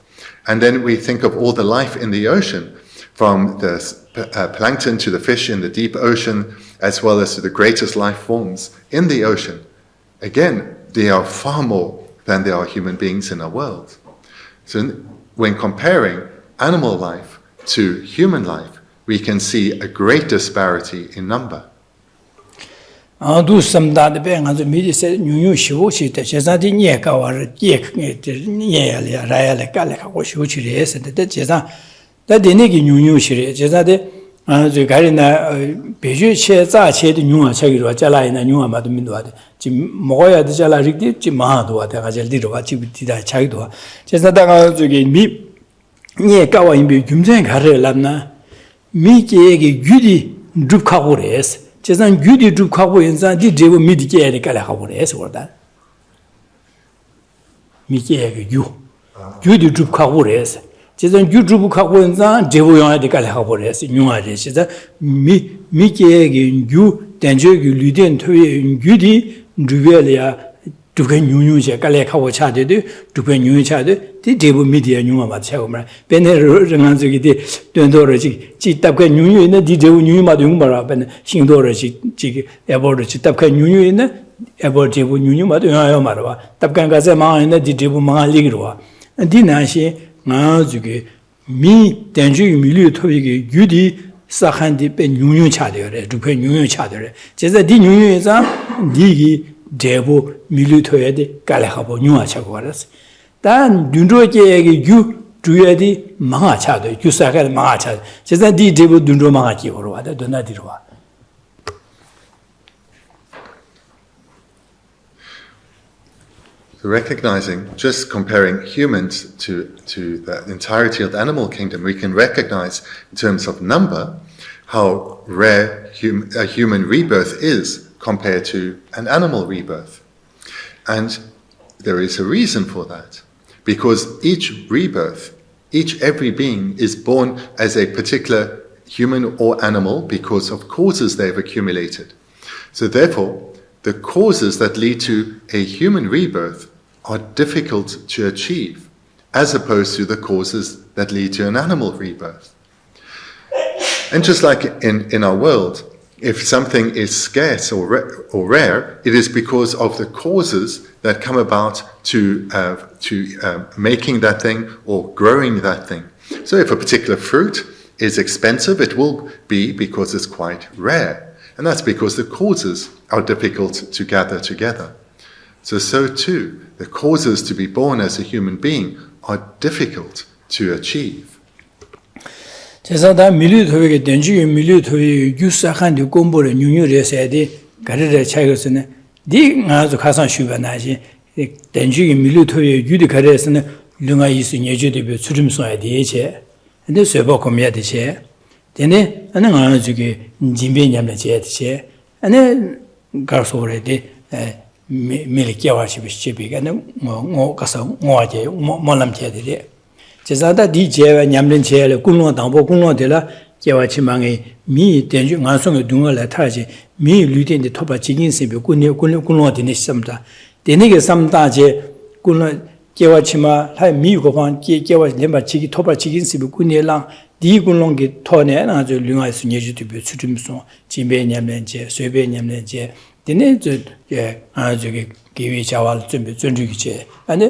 and then we think of all the life in the ocean, from the plankton to the fish in the deep ocean, as well as to the greatest life forms in the ocean, again, they are far more than there are human beings in our world. So when comparing animal life to human life, we can see a great disparity in number. Do some that the bang as a media said, New Shivoshi, the Chesati Nieka or Yek, Nialia, Raya, Galaka, or Shuchi, and the Chesa, that the Niki New Shiri, Chesade, the Garina, Beju Chesa, Ched, New Chagro, Jala, and New Amadaminduad, Jim Moya, the Jala Riki, Jimado, the Gajaldi, what you did, Chagdo, Chesada to get me Niekawa in Bumzen, Harelana, Miki, Judy, Dukawures. Chesan Judy Drup Kabu insan di Devo Midike Kala Hawes or that. Miki you. Judy Drup Kawures. Chesan Judrup Kabu insan Devo Yon de Kala Hawes, Nuades, is that Miki you, Danger, Ludin, Judy, Duvelia, Dukan Nuja, Kala Hawacha, Dukan Nuja, the Devo Media Numa Choma, Beneranzi, Dondorji, Chitapka New in the Devo Numa Dumara, and Shindorji, about the Chitapka New in the about Devo Numa Dumara, Tapkangazama and the Devo Maligua, and Dinashi, Nazuki, me, Danger, Military, Judy, Sahandi, and Union Chatter, Dukan Union Chatter, just a Dinu is a Digi, Devo, Military, Galahabo, Nua Chaguaras. Dan Dundroke you Druedi Mahachado, you Sakal Mahachad, says that the Devo Dundro Mahachi or what, Donadirwa. Recognizing, just comparing humans to the entirety of the animal kingdom, we can recognize in terms of number how rare a human rebirth is compared to an animal rebirth. And there is a reason for that. Because each rebirth, every being is born as a particular human or animal because of causes they've accumulated. So therefore, the causes that lead to a human rebirth are difficult to achieve, as opposed to the causes that lead to an animal rebirth. And just like in our world, if something is scarce or rare, it is because of the causes that come about to making that thing or growing that thing. So if a particular fruit is expensive, it will be because it's quite rare. And that's because the causes are difficult to gather together. So too, the causes to be born as a human being are difficult to achieve. Chesada military Denji military Yusahan Gombo and New Resedi, Garida Chagosene, Dig as a Kasan Shubanaji, Denji military Judicaresan, Lunga is in Yajudi, Sudimso at the H. And the Sebo Comia the chair. Then an Anazuki, Jimbe Yamache, and then Garso already Milikiawashi with Chipping and more Casa, more Molam Chedi. Chesada DJ and Yamlin chair, Kuno Dambo Kuno de la Kiawachimangi, me, Denju, Ansong, Dunga Lataji, me, Lutin the Topa Chicken Sibu, Kuno in this Samta. The nigger Samtaje, Kuno Kiawachima, like me, Gopan, Kiawas Lemba Chiki, Topa Chicken Sibu, Kunela, Di Gunlongi, Tone, and other Lunga is near to be Sutumson, Jimbe Yamlenche, Sube Yamlenche, the nature, Azuki, Givi Chawal, Zundukiche, and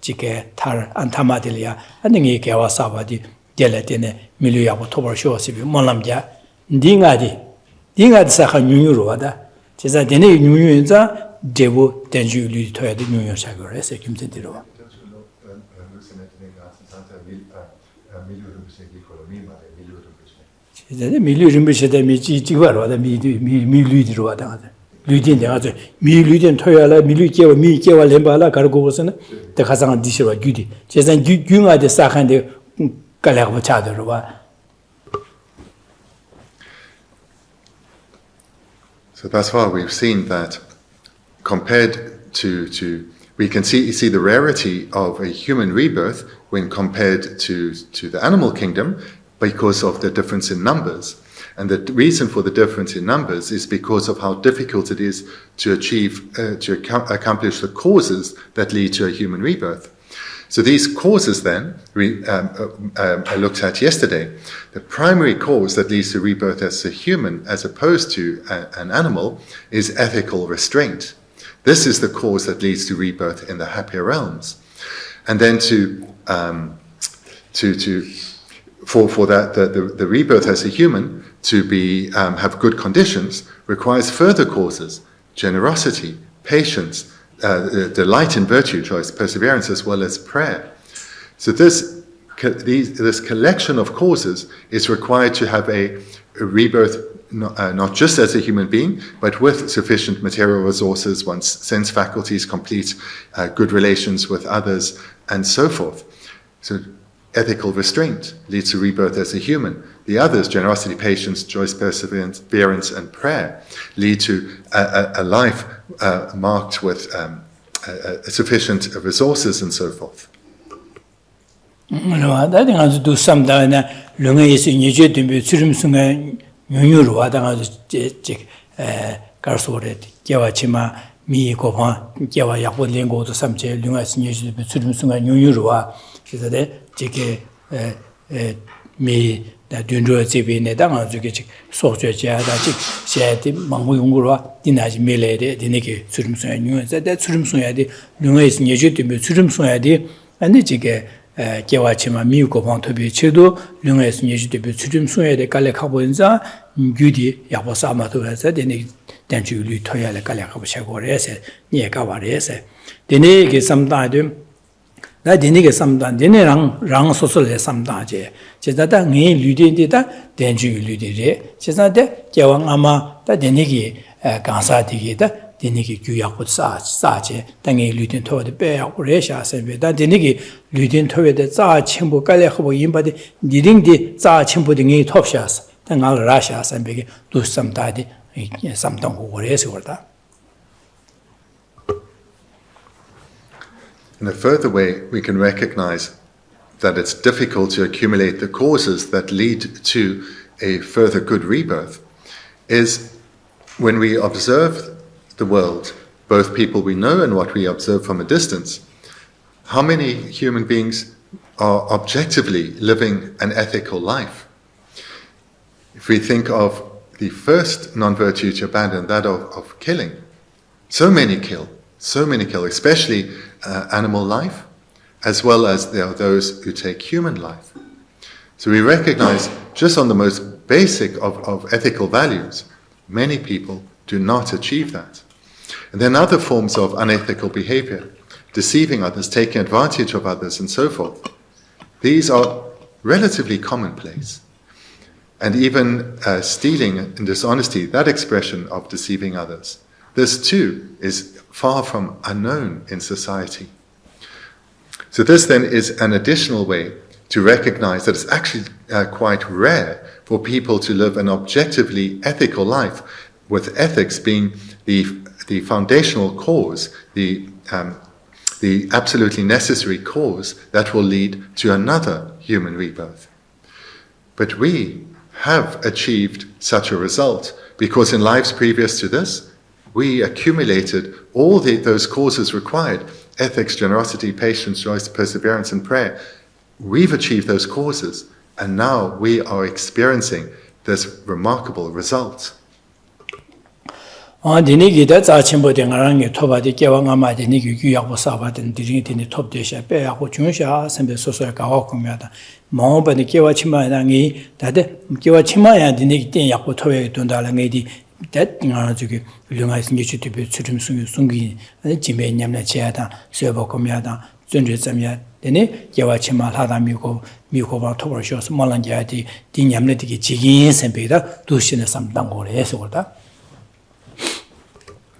Chike Tar Antamadilia, and the Nikawa Sabadi, Delatine, Milia, Tobar Shows, Molamja, Dingadi Saha New Roda, Chesa Dene New Devo, Denju Lutoya, the New York Shagor, as a Kimtiro. Milu Rimbish, the Michiguaro, the Milu. Ludin the other, me Ludin Toyala, Milukia, me Kiwa Lembala, Cargosan, the Kazan Dishra Gudi. Just then you are the Sahan de Galawachador. So thus far we've seen that compared to we can see the rarity of a human rebirth when compared to the animal kingdom because of the difference in numbers. And the reason for the difference in numbers is because of how difficult it is to achieve, to accomplish the causes that lead to a human rebirth. So these causes then, I looked at yesterday, the primary cause that leads to rebirth as a human as opposed to an animal is ethical restraint. This is the cause that leads to rebirth in the happier realms. And then for that the rebirth as a human to be have good conditions requires further causes: generosity, patience, delight in virtue, choice, perseverance, as well as prayer. So this collection of causes is required to have a rebirth, not just as a human being, but with sufficient material resources, one's sense faculties complete, good relations with others, and so forth. So ethical restraint leads to rebirth as a human. The others, generosity, patience, choice, perseverance, and prayer, lead to a life marked with sufficient resources and so forth. da dundro zibi ne da nga zuge chik sokcho jaya da chik shaya di mangbo yungurwa di na ji mele de di niki tsurim sunya nyunga za da tsurim sunya di nyunga isi nyeshu dimbe tsurim sunya di ane chike gewa chima miyu kopang tobi chido nyunga isi nyeshu dimbe tsurim sunya di kale kabo inza gyu di yakbo sama toba za di niki tenchu lu toya le kale kabo shako re se nye kawa re se di niki samda di 다 디니게 삼단 디네랑 랑 소설에 삼다제 제자다 네 류디디다 된주 류디데 제자데 개왕 아마 다 디니게 강사디게다 디니게 규약고 사제 당에 류딘 토데 빼하고 레샤세베다 디니게 류딘 토베데 자 첨부 깔래하고 인바데 니링디 자 첨부 등이 톱샤스 당알 라샤선베게 두삼다디 삼동고 그래서 그러다. In a further way, we can recognize that it's difficult to accumulate the causes that lead to a further good rebirth is when we observe the world, both people we know and what we observe from a distance. How many human beings are objectively living an ethical life? If we think of the first non-virtue to abandon, that of killing, so many kill, especially animal life, as well as there are those who take human life. So we recognize, just on the most basic of ethical values, many people do not achieve that. And then other forms of unethical behavior, deceiving others, taking advantage of others, and so forth. These are relatively commonplace. And even stealing and dishonesty, that expression of deceiving others, this too is far from unknown in society. So this then is an additional way to recognize that it's actually quite rare for people to live an objectively ethical life, with ethics being the foundational cause, the absolutely necessary cause that will lead to another human rebirth. But we have achieved such a result because in lives previous to this, we accumulated all those causes required: ethics, generosity, patience, choice, perseverance, and prayer. We've achieved those causes, and now we are experiencing this remarkable result. 디니기다 자침보된 거랑이 토바디 개왕아마 디니기 규약보 사바든 디링이 톱되셔 빼하고 중요샤 선배 소소에 가고 공면다 마음바디 개와치마랑이 다데 개와치마야 디니기 된 약보 토에 돈다랑 에디 that 저기 류가스 니치티베 추름숭이 숭기 지메냠나 제하다 세보고미하다 존재점이야 되네 개와치마 하다미고 미고바 토버쇼스 몰란자디 디냠네디기 지긴 선배다 두신의 삼당고래서 그러다.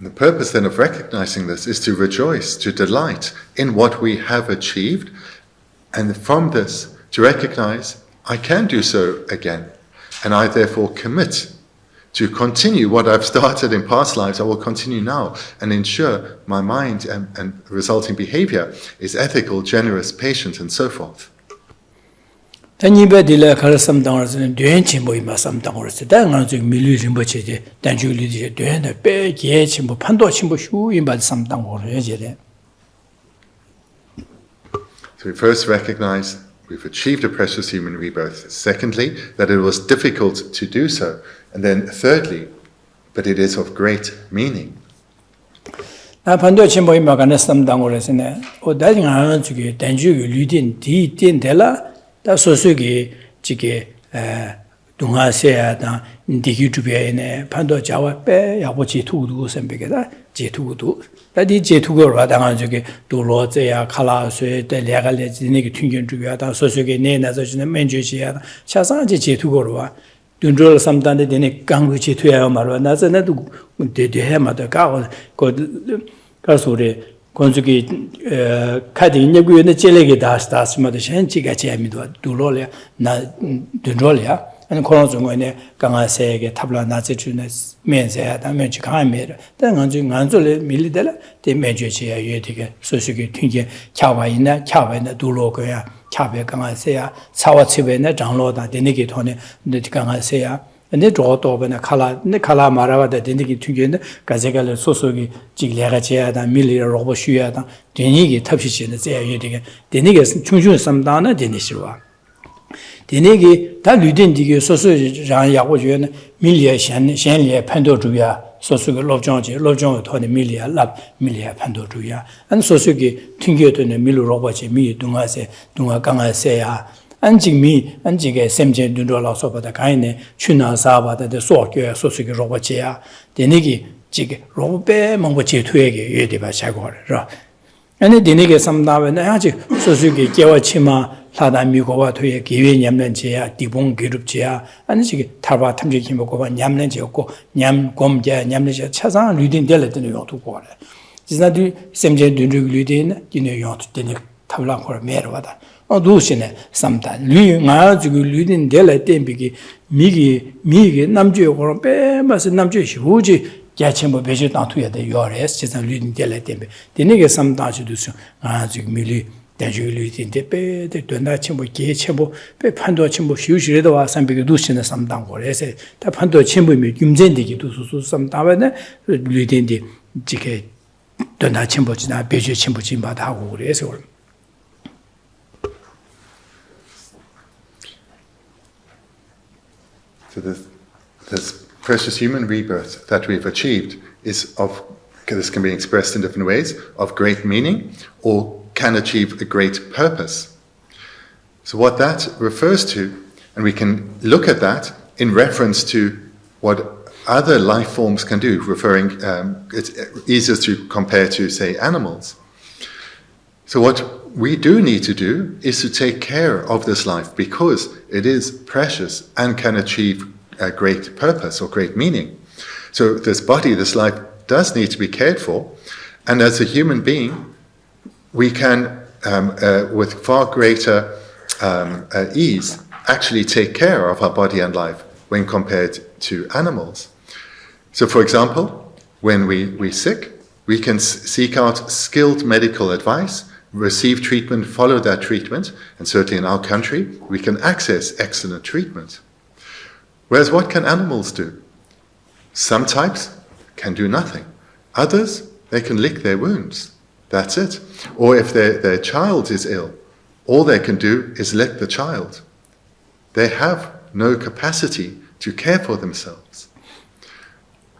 The purpose then of recognizing this is to rejoice, to delight in what we have achieved, and from this to recognize I can do so again, and I therefore commit to continue what I've started in past lives. I will continue now and ensure my mind and resulting behavior is ethical, generous, patient, and so forth. 단이베딜라 가르삼당으로는 된침보이마 삼당으로서 당한적 밀리림보체제 단주리지 된데 빼게 침보 판도 침보 슈임바 삼당으로 해제래. So So we first recognize we've achieved a precious human rebirth. Secondly, that it was difficult to do so. And then thirdly, but it is of great meaning. 반도 침보이 막안에 삼당고래서네. 오다징아 주기 단주기 류딘 디딘텔라 다 소수기 지게 동아세야다 디기주베네 반도 자와 빼 야보지 투도 선배게다 제투도 다디 제투고로 당한 저기 도로제야 칼라스에 때 레갈레지니기 튕겨주기하다 소수기 내나서 주는 맨주시야 차상지 제투고로와 dunjol samdane dene gangu chi tuya marwa naza na du de he ma da ka ka sore konjugi kadi nyegu ne chelege das ma de shen chi ga che mi do dulole na dunjol ya an kono zungo ne ganga sege tabla na che chune mense ya da men chi ka me da nganzu le mili de la de menje che ya ye de ge so shi ge tingje kyawa ina dulo ko ya kyabe ganga se ya sawa chibe ne janglo da de ne ge thone de ganga se ya ne ro to ba na khala marawa da de ne ge tingje ne ga je ga le so gi ji le ga che ya da mili ro bo shu ya da de ni ge tapshi che ne ze ya ye de ge de ne ge chung chung sam da na de ne shi wa 데네기 다 류딘디게 소소랑 야고주에는 밀리아 셴리아 판도주야 소소가 롭정의 토네 밀리아 랍 밀리아 판도주야 안 소소기 튕겨도네 밀로로바지 미 동아세 동아 강아세야 안지게 셈제 눈돌아서보다 가이네 추나사바다데 소교 소소기 로바지야 데네기 지게 로베 몽보지 투에게 예디바 자고라 아니 데네게 삼다베나 아직 소소기 개와치마 사다 미고와 토에 기회 냠는지야 디봉 기룹지야 아니지 타바 탐지 힘고가 냠는지였고 냠 곰자 냠는지 차상 류딘 될때는 용도 거래 지나디 셈제 둔주 류딘 기네 용도 되니 탑랑 거를 메르와다 두시네 삼다 류가 지고 류딘 될때 땜비기 미기 남주의 거로 빼마서 남주의 후지 야침보 배제 당투에 돼 요레스 지나 류딘 될때 되니게 삼다지도서 아 지금 밀리 대주의인데 빼대 된다 침보 개 침보 빼 판도 침보 휴시래도 와 삼백이 두시는 삼당고래서 다 판도 침보미 김전되기 두수수 삼다베네 류딘디 지게 된다 침보지나 배주 침보 진바다 하고 그래서 So this precious human rebirth that we've achieved is of, this can be expressed in different ways, of great meaning or can achieve a great purpose. So what that refers to, and we can look at that in reference to what other life forms can do, referring, it's easier to compare to, say, animals. So what we do need to do is to take care of this life because it is precious and can achieve a great purpose or great meaning. So this body, this life does need to be cared for, and as a human being, we can, with far greater ease, actually take care of our body and life when compared to animals. So, for example, when we're sick, we can seek out skilled medical advice, receive treatment, follow that treatment, and certainly in our country, we can access excellent treatment. Whereas what can animals do? Some types can do nothing. Others, they can lick their wounds. That's it. Or if their child is ill, all they can do is lick the child. They have no capacity to care for themselves.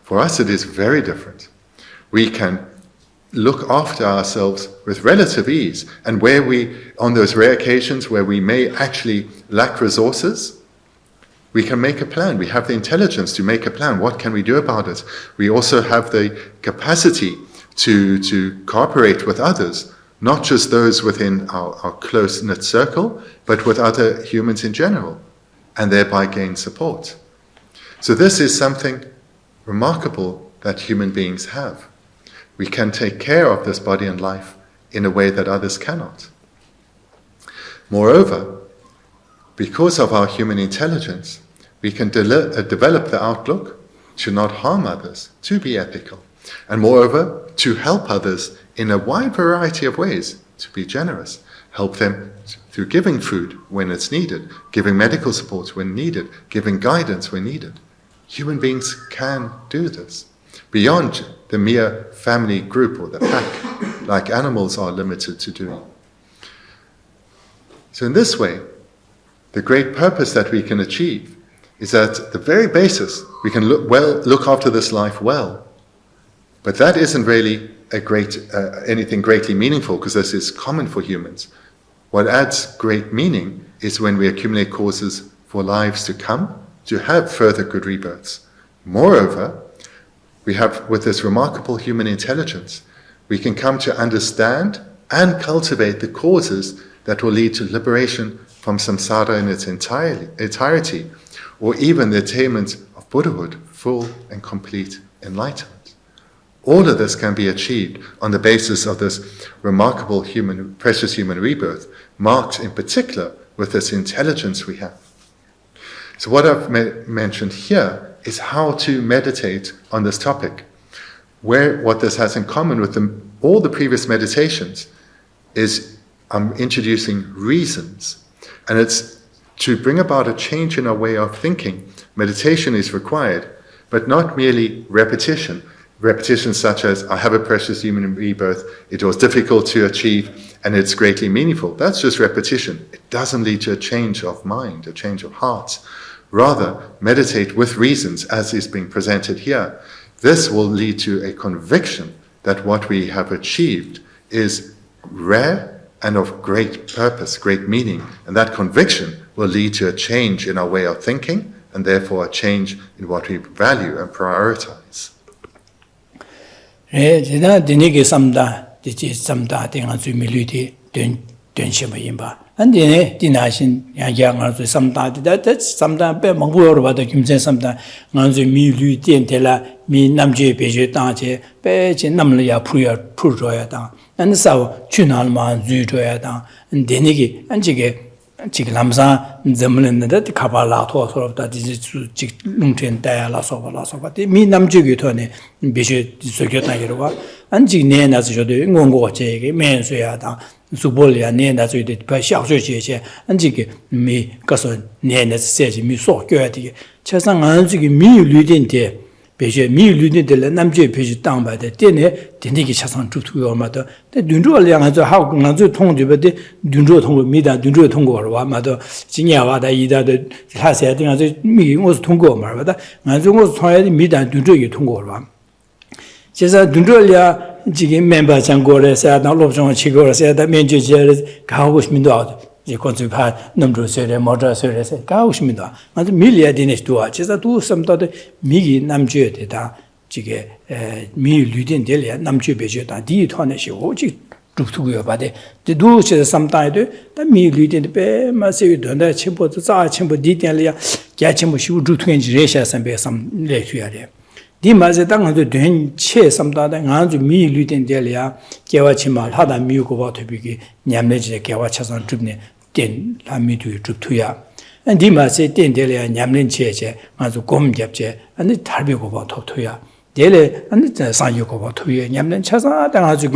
For us, it is very different. We can look after ourselves with relative ease, and where we, on those rare occasions where we may actually lack resources, we can make a plan. We have the intelligence to make a plan. What can we do about it? We also have the capacity to cooperate with others, not just those within our close-knit circle, but with other humans in general, and thereby gain support. So this is something remarkable that human beings have. We can take care of this body and life in a way that others cannot. Moreover, because of our human intelligence, we can develop the outlook to not harm others, to be ethical, and moreover, to help others in a wide variety of ways, to be generous, help them through giving food when it's needed, giving medical support when needed, giving guidance when needed. Human beings can do this, beyond the mere family group or the pack, like animals are limited to doing. So in this way, the great purpose that we can achieve is at the very basis, we can look after this life well. But that isn't really anything greatly meaningful, because this is common for humans. What adds great meaning is when we accumulate causes for lives to come, to have further good rebirths. Moreover, we have, with this remarkable human intelligence, we can come to understand and cultivate the causes that will lead to liberation from samsara in its entirety, or even the attainment of Buddhahood, full and complete enlightenment. All of this can be achieved on the basis of this remarkable precious human rebirth, marked in particular with this intelligence we have. So what I've mentioned here is how to meditate on this topic. What this has in common with all the previous meditations is I'm introducing reasons. And it's to bring about a change in our way of thinking. Meditation is required, but not merely repetition. Repetition such as, I have a precious human rebirth, it was difficult to achieve, and it's greatly meaningful. That's just repetition. It doesn't lead to a change of mind, a change of heart. Rather, meditate with reasons, as is being presented here. This will lead to a conviction that what we have achieved is rare and of great purpose, great meaning. And that conviction will lead to a change in our way of thinking, and therefore a change in what we value and prioritize. And then dinashin yang sometimes that's sometimes be mongol about the kimsen sometimes nganzu mi lu tien tela mi namje beje daje be jin namle ya puya purjoya da and so chunal ma zu joya da and denigi and jige lamsa zemlen da kabala to sort of that is jig lungchen da la so mi namje ge to ne beje sogyo da yerwa and jig ne na zo de ngongo je ge men so ya da Subolia Nena to the Pasha, and Jiggy me Gasson Nena says me so good. Chasang Anzigi me ludin te, Beja me ludin de la Namje page down by the dinner, the Niki Chasan to your mother. The Dundro Liang as a how Nanzu Tongue, but the Dundro Tongo, Mida Dundro Tongo, or mother, Signavada, either the Hassad as me was Tongo, Marvada, Nanzu was tired, Mida Dundro Tongo. Chesa Dundrolia. Jiggy member Changore said, now Lobsang Chigora said that Menju Kaush Mindo, the Consupat, Numdro said, Motor said, Kaush Mindo, and the Milia Dinesh to watch. Chesa do some thought Migi Namju data, Jiggy, me Ludin Delia, Namju Bejeta, D. Tonish, Oji, to your body. The do sometimes that me Ludin the Bay, Massive Dunda, Chimpo, the Tsar, Chimpo, Detailia, Gachimo, she would do 20 ratios and be some later. Di mazedang de den che samda da nganzu mi luten delia gewa chima hada mi ko ba thobigi nyamne je gewa chasan trubne den la mi tu trubtuya and di maze den delia nyamne che je nganzu gom gyapje and tarbi ko ba thobtuya dele and sa yu ko ba thoye nyamne chasa da nganzu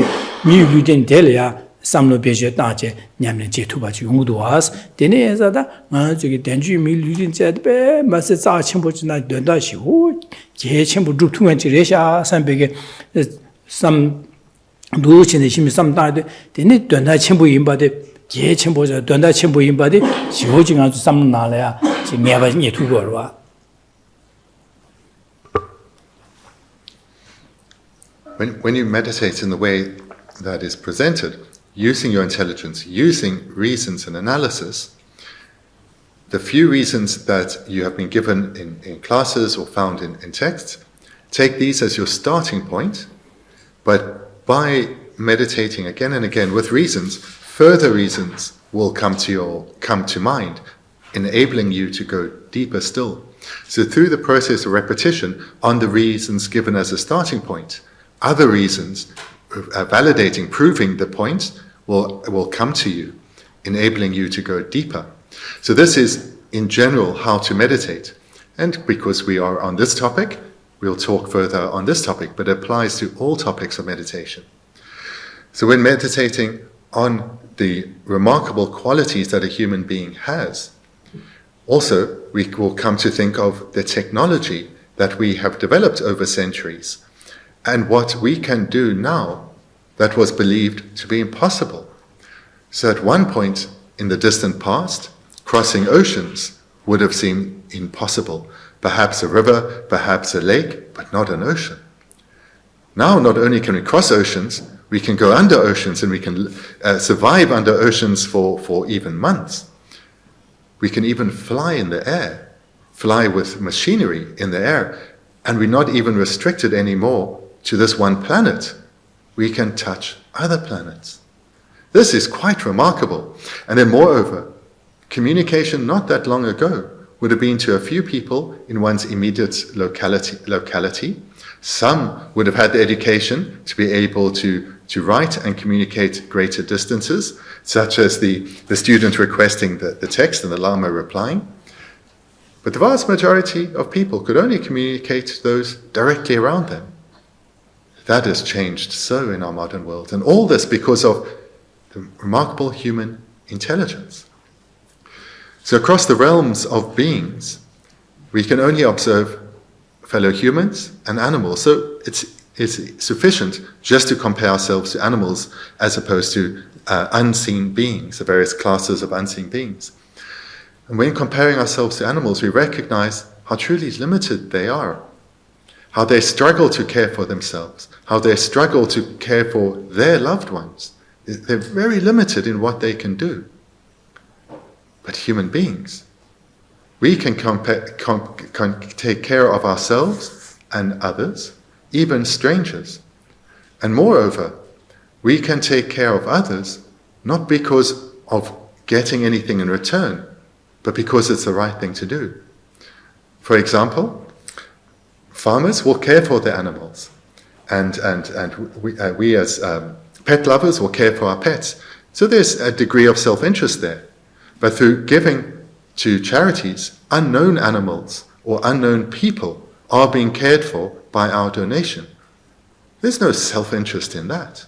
mi luten delia samlo beje daje nyamne je tu ba ji yongdo was dene zada nganzu denju mi luten je be maze za chimbo jina denda shi hu 제 전부 루트만 지레샤 산백에 some 루치네 심이 삼다데 되네 된다 전부 임바데 제 전부자 된다 전부 임바데 지호징 아주 삼는 날이야 지금 내가 이제 두고 와 When you meditate in the way that is presented, using your intelligence, using reasons and analysis, the few reasons that you have been given in classes or found in texts, take these as your starting point, but by meditating again and again with reasons, further reasons will come to mind, enabling you to go deeper still. So through the process of repetition on the reasons given as a starting point, other reasons validating, proving the point will come to you, enabling you to go deeper. So this is, in general, how to meditate. And because we are on this topic, we'll talk further on this topic, but it applies to all topics of meditation. So when meditating on the remarkable qualities that a human being has, also we will come to think of the technology that we have developed over centuries and what we can do now that was believed to be impossible. So at one point in the distant past, crossing oceans would have seemed impossible. Perhaps a river, perhaps a lake, but not an ocean. Now, not only can we cross oceans, we can go under oceans, and we can survive under oceans for even months. We can even fly in the air, fly with machinery in the air, and we're not even restricted anymore to this one planet. We can touch other planets. This is quite remarkable. And then moreover, communication not that long ago would have been to a few people in one's immediate locality. Some would have had the education to be able to write and communicate greater distances, such as the student requesting the text and the Lama replying. But the vast majority of people could only communicate to those directly around them. That has changed so in our modern world. And all this because of the remarkable human intelligence. So across the realms of beings, we can only observe fellow humans and animals. So it's sufficient just to compare ourselves to animals as opposed to unseen beings, the various classes of unseen beings. And when comparing ourselves to animals, we recognize how truly limited they are, how they struggle to care for themselves, how they struggle to care for their loved ones. They're very limited in what they can do. But human beings, we can take care of ourselves and others, even strangers. And moreover, we can take care of others not because of getting anything in return, but because it's the right thing to do. For example, farmers will care for their animals, and we as pet lovers will care for our pets. So there's a degree of self-interest there. But through giving to charities, unknown animals or unknown people are being cared for by our donation. There's no self-interest in that.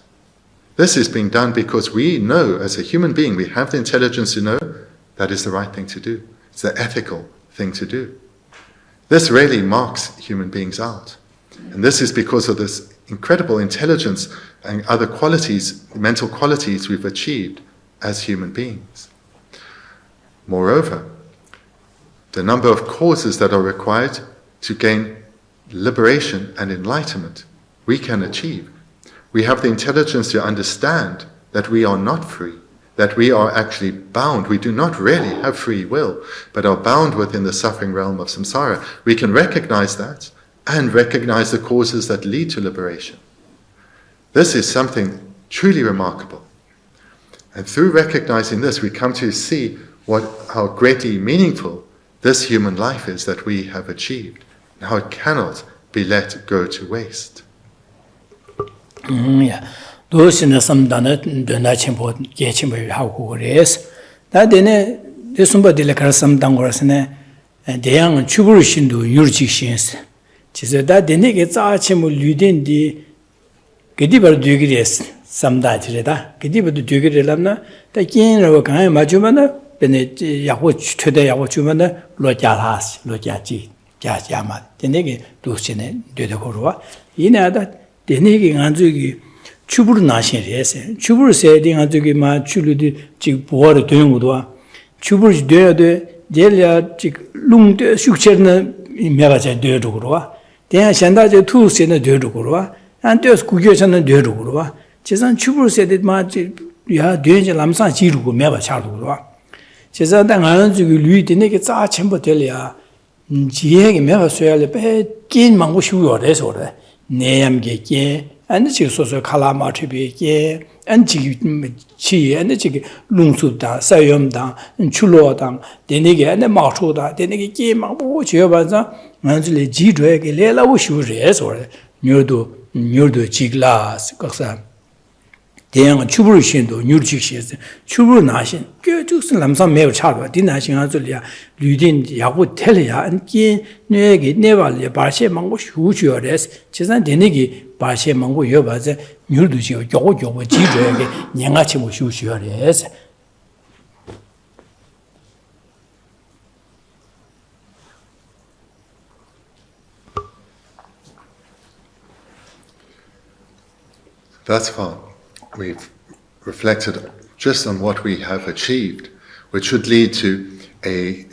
This is being done because we know, as a human being, we have the intelligence to know that is the right thing to do. It's the ethical thing to do. This really marks human beings out. And this is because of this incredible intelligence and other qualities, mental qualities we've achieved as human beings. Moreover, the number of causes that are required to gain liberation and enlightenment, we can achieve. We have the intelligence to understand that we are not free, that we are actually bound. We do not really have free will, but are bound within the suffering realm of samsara. We can recognize that and recognize the causes that lead to liberation. This is something truly remarkable. And through recognizing this, we come to see how greatly meaningful this human life is that we have achieved, and how it cannot be let go to waste. 도시나 삼다는 되나 첨보 개침을 하고 그래서 다데네 대숨바딜레 가sam당 거라서네 대양은 추불신도 유르직신스 지서다 데네게 짜침을 류된디 그디버 되기레스 삼다지레다 그디버도 되기레람나 다 긴라고 가에 맞으면은 베네 야고 최대 야고 주면은 로자하스 로자지 자자마 데네게 도시네 되더고로와 이나다 데네게 간주기 추부르 나신레세 추부르 세딩 저기 마 추르디 지 보아르 되는 것도 추부르 돼야 돼 제려 지 룽데 숙체는 메가자 되도 그러와 대한 현다제 투세는 되도 그러와 안데스 구교선은 되도 그러와 지선 추부르 세디 마지 야 되지 남산 지르고 메바 차도 그러와 지선 당한 저기 류디네게 짜 첨부 될이야 지혜게 메가 쇠야래 빼긴 망고 쉬워래서 그래 내암게 and the social Kalama to be gay, and chi, and the chick Lungsuda, Sayomda, and Chulodan, the nigger and the Martoda, the nigger game of Chiabaza, Mansly G drag, Lela wish you res or Nudo Chiglas, Gosa. Then a Chuburishindo, New Chicks, Chubur Nation, go to some male child, Dinashing Azulia, Ludin, Yahu Telia, and Kin, Negi, never le Barshe Mango, who your rest, Chesan Denigi. 바시에 망고 여바제 뉴르두지요 요요 지저에게 냥아치 뭐 쉬우쉬어레스 Thus far, we've reflected just on what we have achieved which should lead to a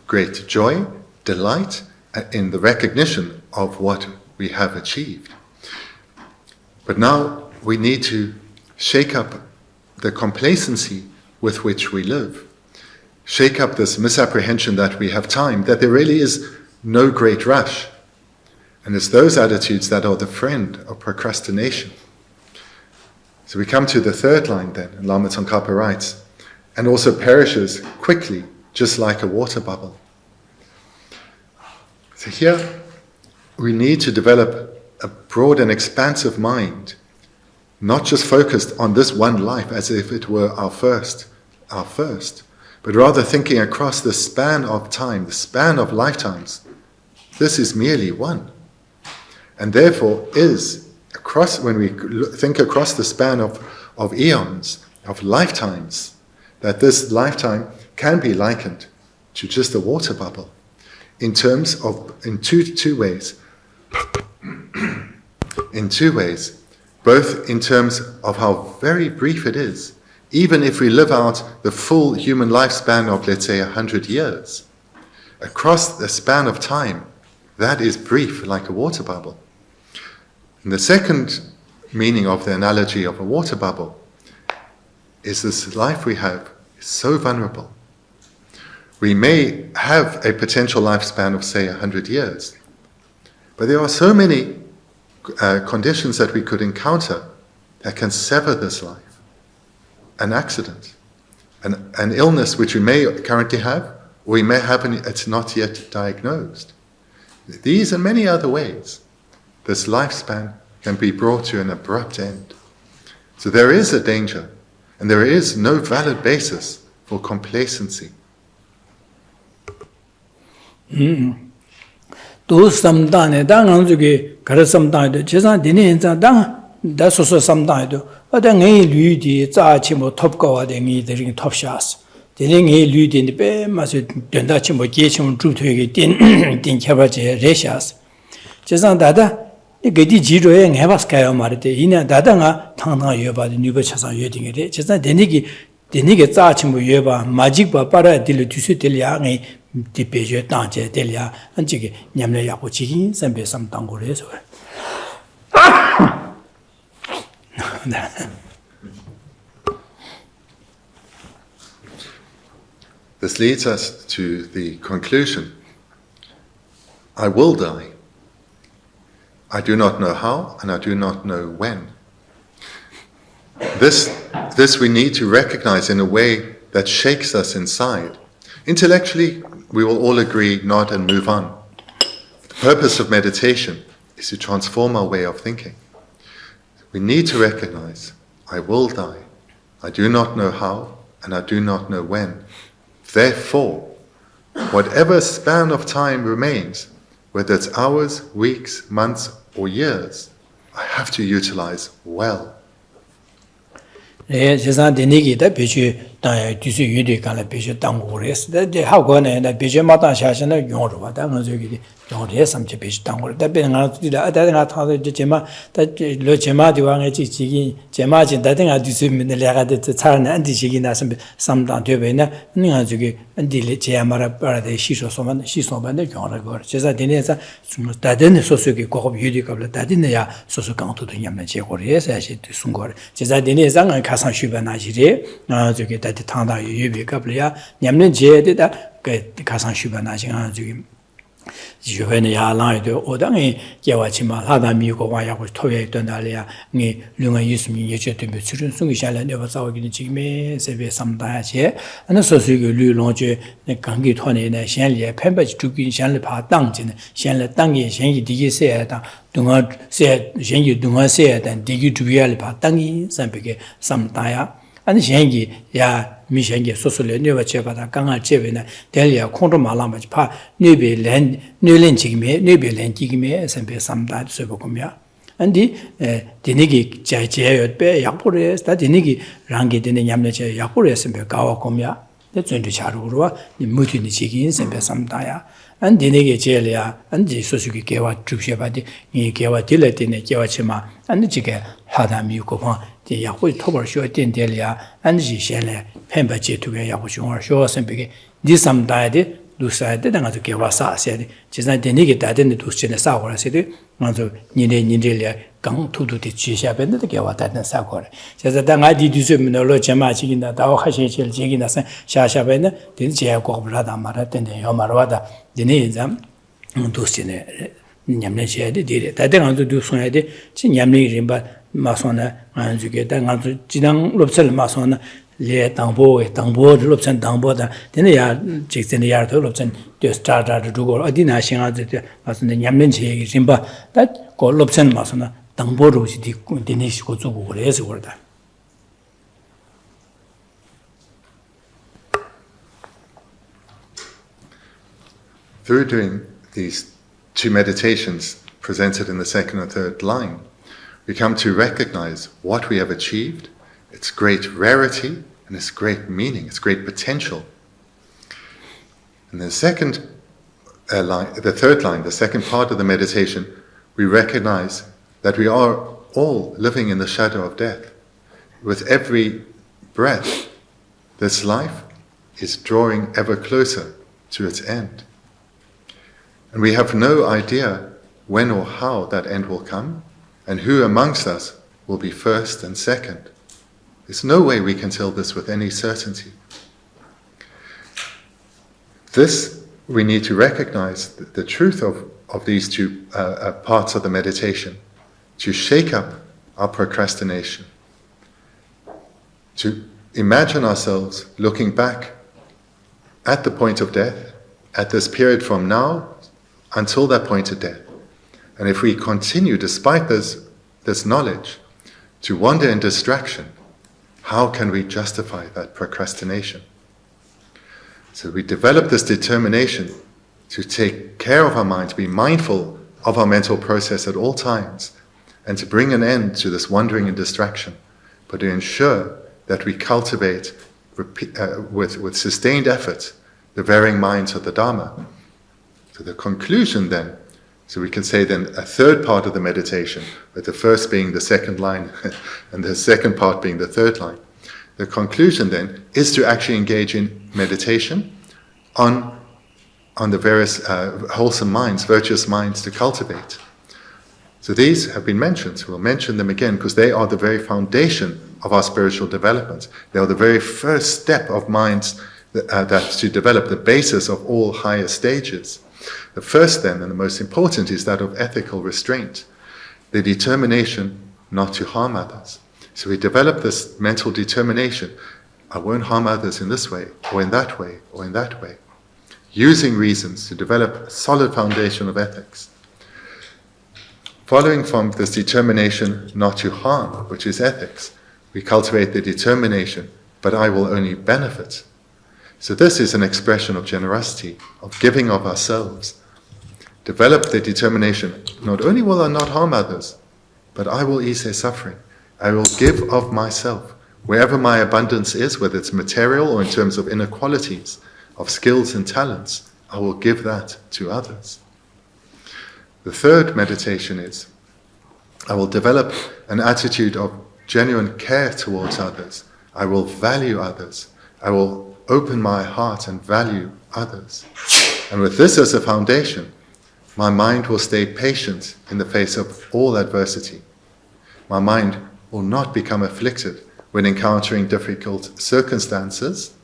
great joy, delight in the recognition of what we have achieved. But now we need to shake up the complacency with which we live. Shake up this misapprehension that we have time, that there really is no great rush. And it's those attitudes that are the friend of procrastination. So we come to the third line then, and Lama Tsongkhapa writes, and also perishes quickly, just like a water bubble. So here we need to develop a broad and expansive mind, not just focused on this one life as if it were our first, but rather thinking across the span of time, the span of lifetimes. This is merely one. And therefore when we think across the span of eons, of lifetimes, that this lifetime can be likened to just a water bubble in two ways. In two ways, both in terms of how very brief it is, even if we live out the full human lifespan of, let's say, 100 years, across the span of time, that is brief, like a water bubble. And the second meaning of the analogy of a water bubble is this life we have is so vulnerable. We may have a potential lifespan of, say, 100 years, but there are so many conditions that we could encounter that can sever this life. An accident, an illness which we may currently have, or we may have it's not yet diagnosed. These and many other ways, this lifespan can be brought to an abrupt end. So there is a danger, and there is no valid basis for complacency. Do samdane dang anzuge kar samdane jesan dine enza dang da soso samdane ada ngai lu di za chimo top go de ngi de ring top shots dine ngai lu di ne be ma se denda chimo ge chimo zhu tue ge din khaba je re shots jesan dada ge di ji ro ye ngai bas ka yo ma de ina dada nga thang thang yo ba de nu ba cha sa yo ding ge jesan dine ge za chimo yo ba magic ba para dil tu su del ya ngai di peje dangje del ya an ji ge nyam le ya ko ji yin san be sam dang go le so. This leads us to the conclusion. I will die. I do not know how, and I do not know when. This we need to recognize in a way that shakes us inside. Intellectually, we will all agree, nod and move on. The purpose of meditation is to transform our way of thinking. We need to recognize, I will die. I do not know how, and I do not know when. Therefore, whatever span of time remains, whether it's hours, weeks, months, or years, I have to utilize well. Juven ya lang de odang ye wa chi ma la da mi go wa ya ko to ye don da le ya ngi lu ngi yis mi ye che de chu ren sung sha la ne ba sa wa gi ni chi me se be sam da ya che an so su ge lu long je ne gang gi to ne ne xian li pen ba chu gi xian le pa dang jin ne xian le dang ye xian yi di ge se ya da dung a se xian yi dung a se ya dan di gi chu ya le pa dang yi san be ge sam da ya an xian yi ya mi xian ge so so le ne wa che ba da gang a che we ne de ya kong zhe ma lang ba pa ne be len ne len ji me ne be len ji me san be sam da so bo kom ya an di ni gi jia jie yo be ya bu re da di ni gi rang ge de ne nyam le che ya bu re san be ga wa kom ya de zhen de cha ru ro ni mu ti ni ji gi san be sam da ya and Dinigi Jelia, and the Susuki Gewa Trushabadi, Gewa Diletine, Gewa Chima, and the Jigga Hadam Yukopa, the Yahu Tober Shua Dindelia, and the Shele, Pembachi to Yahushun or Shores and Big. This some died. Lucide and to give us said, just like the nigger that didn't do Chinesa city, Manzo Nidelia, Gang to the Chisha and the Gawa that and Sakura. Says that I did use him no Jamachi in the Tao Hashil Jiginas, Shasha Benda, the Jacob Brada Marat and the Yomarada, the Nizam, to Sine Yamne did it. I don't want to do so. I did Yamni, but Masona, and you get down to Jinang Lopsel Masona. Le Tangbo, Tangbo, Lobsang Dorje, then they are chicks in the yard of Lobsang, the starter to do or Adina Shinga, as in the Yamin Jimba, that called Lobsang Masona, Tangbo, the Nish go to as word. Through doing these two meditations presented in the second and third line, we come to recognize what we have achieved, its great rarity, and its great meaning, its great potential. And the second line, the third line, the second part of the meditation, we recognize that we are all living in the shadow of death. With every breath, this life is drawing ever closer to its end. And we have no idea when or how that end will come, and who amongst us will be first and second. There's no way we can tell this with any certainty. This, we need to recognize the truth of these two parts of the meditation, to shake up our procrastination, to imagine ourselves looking back at the point of death, at this period from now until that point of death. And if we continue, despite this knowledge, to wander in distraction, how can we justify that procrastination? So we develop this determination to take care of our mind, to be mindful of our mental process at all times, and to bring an end to this wandering and distraction, but to ensure that we cultivate with sustained effort the varying minds of the Dharma. So the conclusion then, so we can say then a third part of the meditation, with the first being the second line and the second part being the third line. The conclusion then is to actually engage in meditation on the various wholesome minds, virtuous minds to cultivate. So these have been mentioned, so we'll mention them again because they are the very foundation of our spiritual development. They are the very first step of minds that to develop the basis of all higher stages. The first then, and the most important, is that of ethical restraint, the determination not to harm others. So we develop this mental determination, I won't harm others in this way, or in that way, or in that way, using reasons to develop a solid foundation of ethics. Following from this determination not to harm, which is ethics, we cultivate the determination, but I will only benefit. So this is an expression of generosity, of giving of ourselves. Develop the determination, not only will I not harm others, but I will ease their suffering. I will give of myself. Wherever my abundance is, whether it's material or in terms of inequalities, of skills and talents, I will give that to others. The third meditation is, I will develop an attitude of genuine care towards others. I will value others. I will open my heart and value others. And with this as a foundation, my mind will stay patient in the face of all adversity. My mind will not become afflicted when encountering difficult circumstances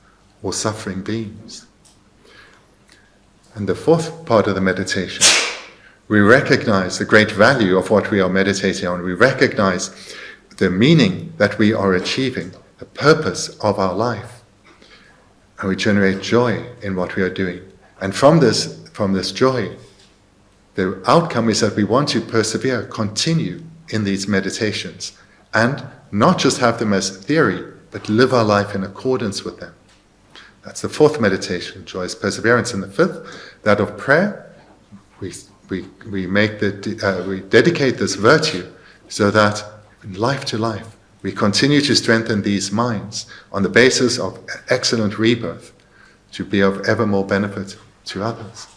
or suffering beings. And the fourth part of the meditation, we recognize the great value of what we are meditating on. We recognize the meaning that we are achieving, the purpose of our life. And we generate joy in what we are doing. And from this joy, the outcome is that we want to persevere, continue in these meditations, and not just have them as theory, but live our life in accordance with them. That's the fourth meditation, joyous perseverance. And the fifth, that of prayer, we dedicate this virtue so that in life to life, we continue to strengthen these minds on the basis of excellent rebirth to be of ever more benefit to others.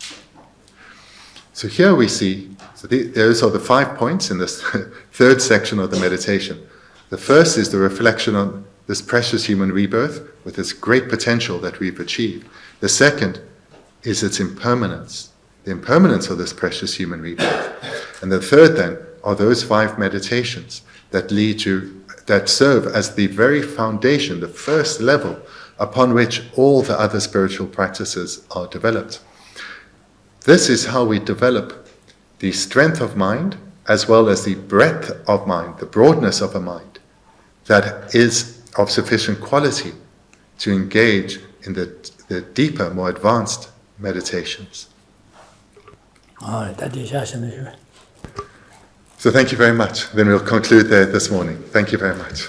So here we see, those are the 5 points in this third section of the meditation. The first is the reflection on this precious human rebirth with its great potential that we've achieved. The second is its impermanence, the impermanence of this precious human rebirth. And the third then are those 5 meditations that serve as the very foundation, the first level upon which all the other spiritual practices are developed. This is how we develop the strength of mind as well as the breadth of mind, the broadness of a mind that is of sufficient quality to engage in the deeper, more advanced meditations. So thank you very much. Then we'll conclude there this morning. Thank you very much.